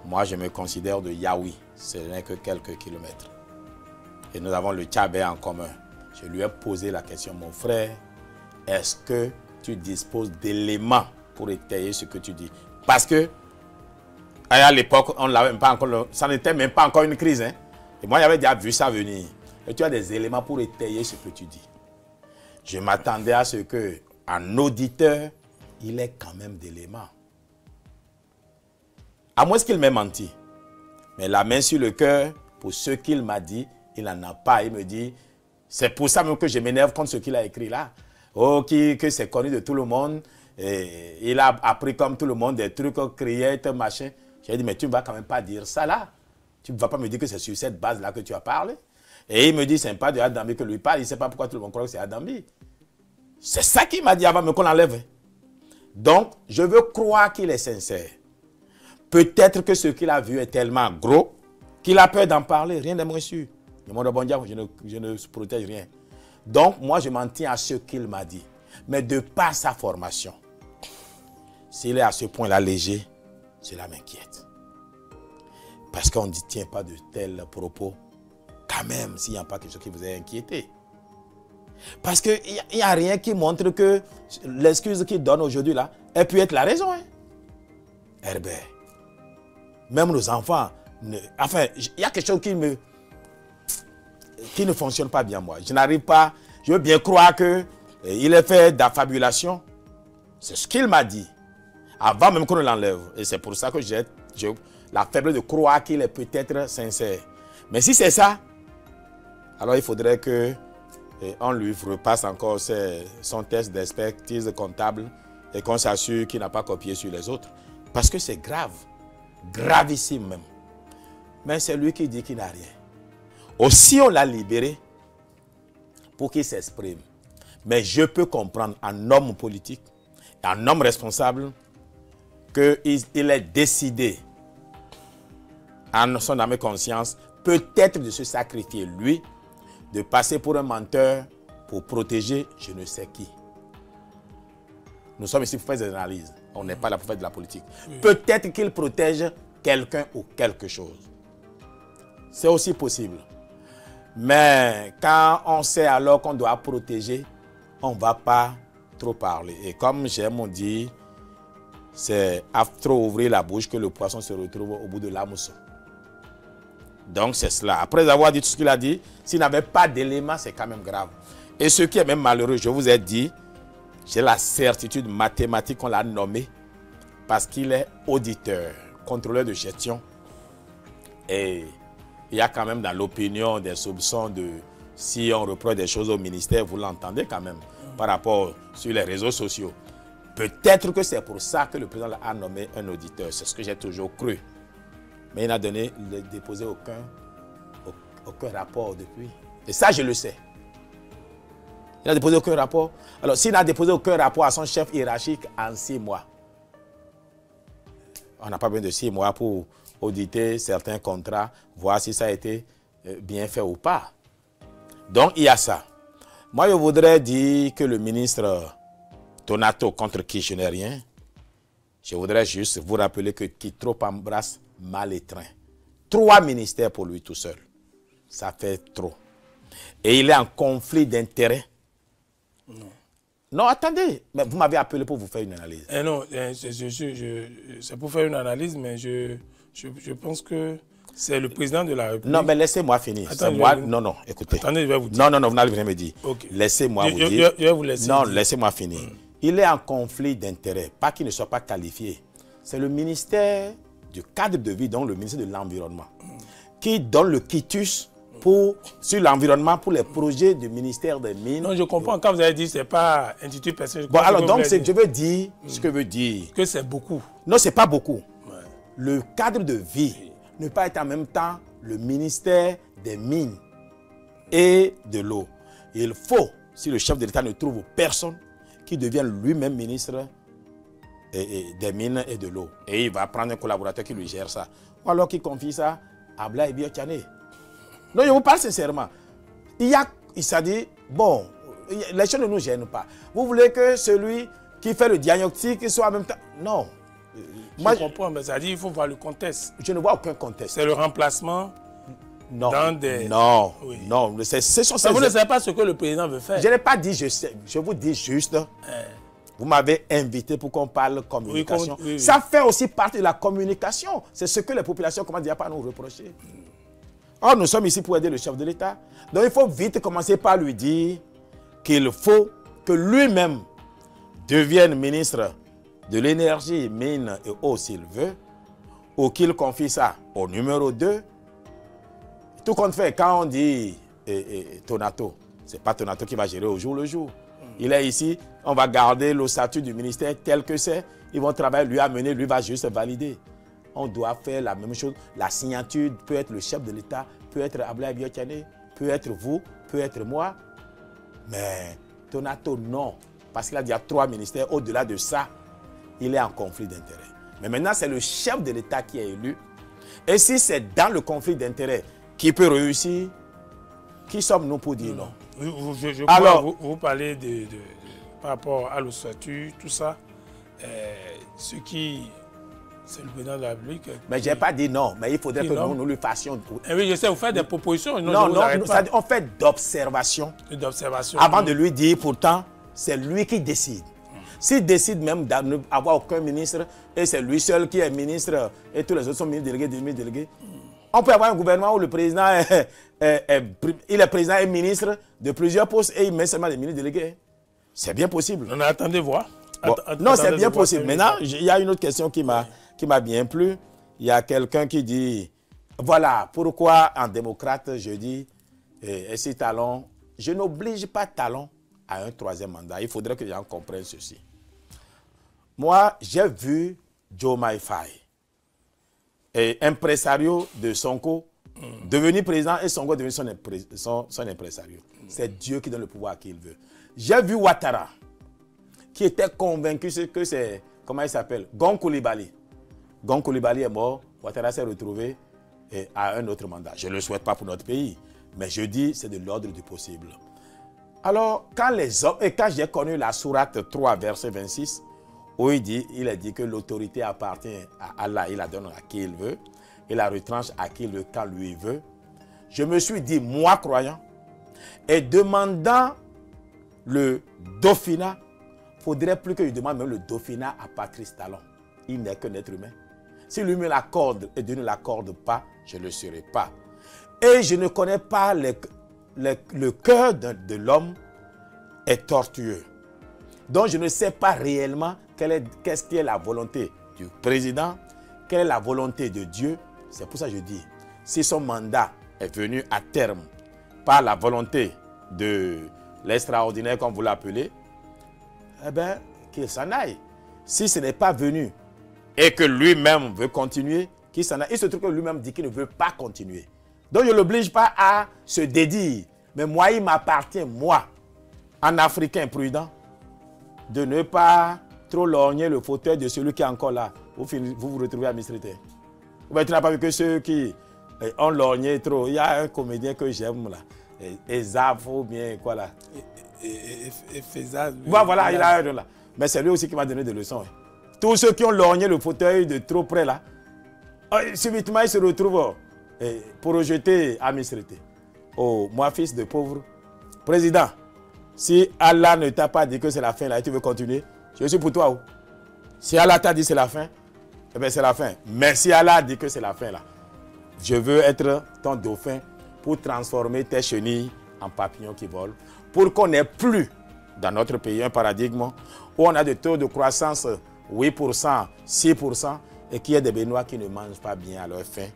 Moi, je me considère de Yaoui. Ce n'est que quelques kilomètres. Et nous avons le Tchabé en commun. Je lui ai posé la question, mon frère, est-ce que tu disposes d'éléments pour étayer ce que tu dis? Parce que, à l'époque, on l'avait pas encore, ça n'était même pas encore une crise. Hein? Et moi, j'avais déjà vu ça venir. Et tu as des éléments pour étayer ce que tu dis. Je m'attendais à ce qu'un auditeur, il ait quand même d'éléments. À moins qu'il m'ait menti. Mais la main sur le cœur, pour ce qu'il m'a dit, il n'en a pas. Il me dit, c'est pour ça même que je m'énerve contre ce qu'il a écrit là. Oh, que c'est connu de tout le monde. Et il a appris comme tout le monde des trucs, crier, machin. J'ai dit, mais tu ne vas quand même pas dire ça là. Tu ne vas pas me dire que c'est sur cette base-là que tu as parlé. Et il me dit, c'est pas de Adambi que lui parle. Il ne sait pas pourquoi tout le monde croit que c'est Adambi. C'est ça qu'il m'a dit avant qu'on l'enlève. Donc, je veux croire qu'il est sincère. Peut-être que ce qu'il a vu est tellement gros qu'il a peur d'en parler. Rien n'est moins sûr. Le monde bon diable, je ne protège rien. Donc, moi, je m'en tiens à ce qu'il m'a dit. Mais de par sa formation, s'il est à ce point-là léger, cela m'inquiète. Parce qu'on ne tient pas de tels propos, quand même, s'il n'y a pas quelque chose qui vous a inquiété. Parce qu'il n'y a rien qui montre que l'excuse qu'il donne aujourd'hui, là, elle peut être la raison. Hein? Herbert. Même nos enfants, enfin, il y a quelque chose qui ne fonctionne pas bien, moi. Je n'arrive pas, je veux bien croire qu'il est fait d'affabulation. C'est ce qu'il m'a dit, avant même qu'on l'enlève. Et c'est pour ça que j'ai la faiblesse de croire qu'il est peut-être sincère. Mais si c'est ça, alors il faudrait qu'on lui repasse encore son test d'expertise comptable et qu'on s'assure qu'il n'a pas copié sur les autres. Parce que c'est grave. Gravissime même. Mais c'est lui qui dit qu'il n'a rien. Aussi, on l'a libéré pour qu'il s'exprime. Mais je peux comprendre un homme politique, un homme responsable, qu'il est décidé, en son âme et conscience, peut-être de se sacrifier, lui, de passer pour un menteur pour protéger je ne sais qui. Nous sommes ici pour faire des analyses. On n'est pas là pour faire de la politique. Oui. Peut-être qu'il protège quelqu'un ou quelque chose. C'est aussi possible. Mais quand on sait alors qu'on doit protéger, on ne va pas trop parler. Et comme j'aime dit, c'est à trop ouvrir la bouche que le poisson se retrouve au bout de l'hameçon. Donc c'est cela. Après avoir dit tout ce qu'il a dit, s'il n'avait pas d'éléments, c'est quand même grave. Et ce qui est même malheureux, je vous ai dit, j'ai la certitude mathématique qu'on l'a nommé parce qu'il est auditeur, contrôleur de gestion. Et il y a quand même dans l'opinion des soupçons de si on reproche des choses au ministère, vous l'entendez quand même, par rapport sur les réseaux sociaux. Peut-être que c'est pour ça que le président a nommé un auditeur. C'est ce que j'ai toujours cru. Mais il n'a déposé aucun rapport depuis. Et ça, je le sais. Il n'a déposé aucun rapport. Alors, s'il n'a déposé aucun rapport à son chef hiérarchique en 6 mois, on n'a pas besoin de 6 mois pour auditer certains contrats, voir si ça a été bien fait ou pas. Donc, il y a ça. Moi, je voudrais dire que le ministre Tonato, contre qui je n'ai rien, je voudrais juste vous rappeler que qui trop embrasse mal étreint. 3 ministères pour lui tout seul. Ça fait trop. Et il est en conflit d'intérêts. Non, attendez. Mais vous m'avez appelé pour vous faire une analyse. Non, c'est pour faire une analyse, mais je pense que c'est le président de la République. Non, mais laissez-moi finir. Non, écoutez. Attendez, je vais vous dire. Non, vous n'allez rien me dire. Okay. Laissez-moi vous dire. Je vais vous laisser. Non, laissez-moi finir. Il est en conflit d'intérêts. Pas qu'il ne soit pas qualifié. C'est le ministère du cadre de vie, donc le ministère de l'Environnement, qui donne le quitus sur l'environnement pour les projets du ministère des Mines. Non, je comprends. Quand vous avez dit que ce n'est pas institut personnel. Bon, alors donc, je veux dire ce que veut dire. Que c'est beaucoup. Non, ce n'est pas beaucoup. Ouais. Le cadre de vie ne peut pas être en même temps le ministère des Mines et de l'eau. Il faut, si le chef de l'État ne trouve personne, qu'il devienne lui-même ministre des Mines et de l'eau. Et il va prendre un collaborateur qui lui gère ça. Ou alors qu'il confie ça à Ablaye Biotchane. Non, je vous parle sincèrement. Il s'est dit, bon, les choses ne nous gênent pas. Vous voulez que celui qui fait le diagnostic soit en même temps... Non. Moi, je comprends, mais ça dit qu'il faut voir le contexte. Je ne vois aucun contexte. C'est le remplacement dans des... Non, oui. Non. Vous ne savez pas ce que le président veut faire. Je n'ai pas dit je sais. Je vous dis juste... Vous m'avez invité pour qu'on parle communication. Oui. Ça fait aussi partie de la communication. C'est ce que les populations commencent déjà pas à nous reprocher. Or, nous sommes ici pour aider le chef de l'État. Donc, il faut vite commencer par lui dire qu'il faut que lui-même devienne ministre de l'énergie, mine et eau s'il veut, ou qu'il confie ça au numéro 2. Tout compte fait, quand on dit Tonato, ce n'est pas Tonato qui va gérer au jour le jour. Il est ici, on va garder le statut du ministère tel que c'est. Ils vont travailler, lui amener, lui va juste valider. On doit faire la même chose. La signature peut être le chef de l'État, peut être Ablaye Biotchane, peut être vous, peut être moi. Mais Tonato, non. Parce qu'il a déjà 3 ministères. Au-delà de ça, il est en conflit d'intérêts. Mais maintenant, c'est le chef de l'État qui est élu. Et si c'est dans le conflit d'intérêts qui peut réussir, qui sommes-nous pour dire non? Je crois alors, vous parlez par rapport à l'ossature, tout ça. C'est le président de la République. Mais je n'ai pas dit non, mais il faudrait que nous lui fassions. Oui, je sais, vous faites des propositions. Non, on fait d'observation. Avant de lui dire, pourtant, c'est lui qui décide. S'il décide même d'avoir aucun ministre, et c'est lui seul qui est ministre, et tous les autres sont ministres délégués, demi-délégués, on peut avoir un gouvernement où le président il est président et ministre de plusieurs postes, et il met seulement les ministres délégués. C'est bien possible. On attendez voir. Bon, non, c'est bien possible. Maintenant, il y a une autre question qui m'a bien plu. Il y a quelqu'un qui dit, voilà, pourquoi en démocrate, je dis, et si Talon, je n'oblige pas Talon à un 3e mandat. Il faudrait que les gens comprennent ceci. Moi, j'ai vu Joe Maifai, impresario de Sonko, devenir président et Sonko devenir son impresario. C'est Dieu qui donne le pouvoir à qui il veut. J'ai vu Ouattara, qui était convaincu que c'est, comment il s'appelle, Gon Coulibaly. Gon Coulibaly est mort, Ouattara s'est retrouvé à un autre mandat. Je ne le souhaite pas pour notre pays, mais je dis c'est de l'ordre du possible. Alors, quand j'ai connu la sourate 3, verset 26, où il a dit que l'autorité appartient à Allah, il la donne à qui il veut, il la retranche à qui il veut, quand lui veut, je me suis dit, moi croyant, et demandant le dauphinat, il ne faudrait plus que je demande même le dauphinat à Patrice Talon. Il n'est qu'un être humain. Si lui me l'accorde et Dieu ne l'accorde pas, je ne le serai pas. Et je ne connais pas le cœur de l'homme est tortueux. Donc je ne sais pas réellement qu'est-ce qui est la volonté du président, quelle est la volonté de Dieu. C'est pour ça que je dis, si son mandat est venu à terme par la volonté de l'extraordinaire, comme vous l'appelez, eh bien, qu'il s'en aille. Si ce n'est pas venu et que lui-même veut continuer, qu'il s'en aille. Il se trouve que lui-même dit qu'il ne veut pas continuer. Donc, je ne l'oblige pas à se dédire. Mais moi, il m'appartient, moi, en Africain prudent, de ne pas trop lorgner le fauteuil de celui qui est encore là. Vous retrouvez à Mistrité. Tu n'as pas vu que ceux qui ont lorgné trop. Il y a un comédien que j'aime là. Ezaf ou bien quoi là. Voilà, il a un là. Mais c'est lui aussi qui m'a donné des leçons. Tous ceux qui ont lorgné le fauteuil de trop près là, subitement ils se retrouvent pour rejeter à Mistrité. Oh, moi fils de pauvre. Président, si Allah ne t'a pas dit que c'est la fin là et tu veux continuer, je suis pour toi. Oh. Si Allah t'a dit c'est la fin, eh bien c'est la fin. Mais si Allah a dit que c'est la fin là, je veux être ton dauphin pour transformer tes chenilles en papillons qui volent, pour qu'on n'ait plus dans notre pays un paradigme où on a des taux de croissance 8%, 6% et qu'il y ait des Béninois qui ne mangent pas bien à leur faim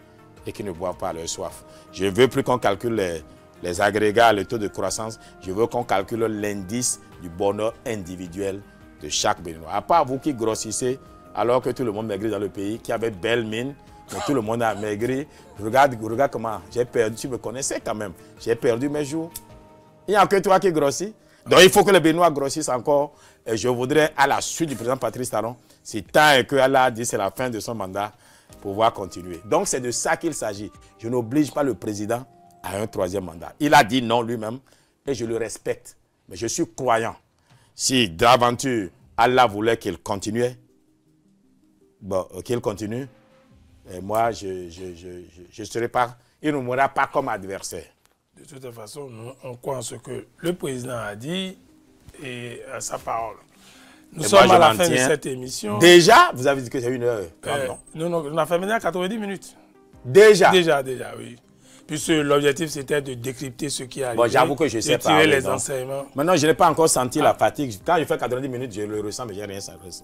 et qui ne boivent pas à leur soif. Je ne veux plus qu'on calcule les agrégats, le taux de croissance. Je veux qu'on calcule l'indice du bonheur individuel de chaque Béninois. À part vous qui grossissez alors que tout le monde maigrit dans le pays, qui avait belle mine, mais tout le monde a maigri. Regarde comment j'ai perdu. Tu me connaissais quand même. J'ai perdu mes jours. Il n'y a que toi qui grossis. Donc il faut que les Béninois grossissent encore. Et je voudrais, à la suite du président Patrice Talon, si tant que Allah a dit c'est la fin de son mandat, pouvoir continuer. Donc c'est de ça qu'il s'agit. Je n'oblige pas le président à un troisième mandat. Il a dit non lui-même et je le respecte. Mais je suis croyant. Si d'aventure Allah voulait qu'il continuait, bon, qu'il continue, et moi je serai pas, il ne mourra pas comme adversaire. De toute façon, nous, on croit en ce que le président a dit et à sa parole. Nous sommes à la fin de cette émission. Déjà, vous avez dit que c'est 1 heure. Non, on a fait maintenant 90 minutes. Déjà, oui. Puisque l'objectif, c'était de décrypter ce qui arrive. Bon, j'avoue que je sais pas. Tirer les enseignements. Maintenant, je n'ai pas encore senti la fatigue. Quand je fais 90 minutes, je le ressens, mais je n'ai rien senti.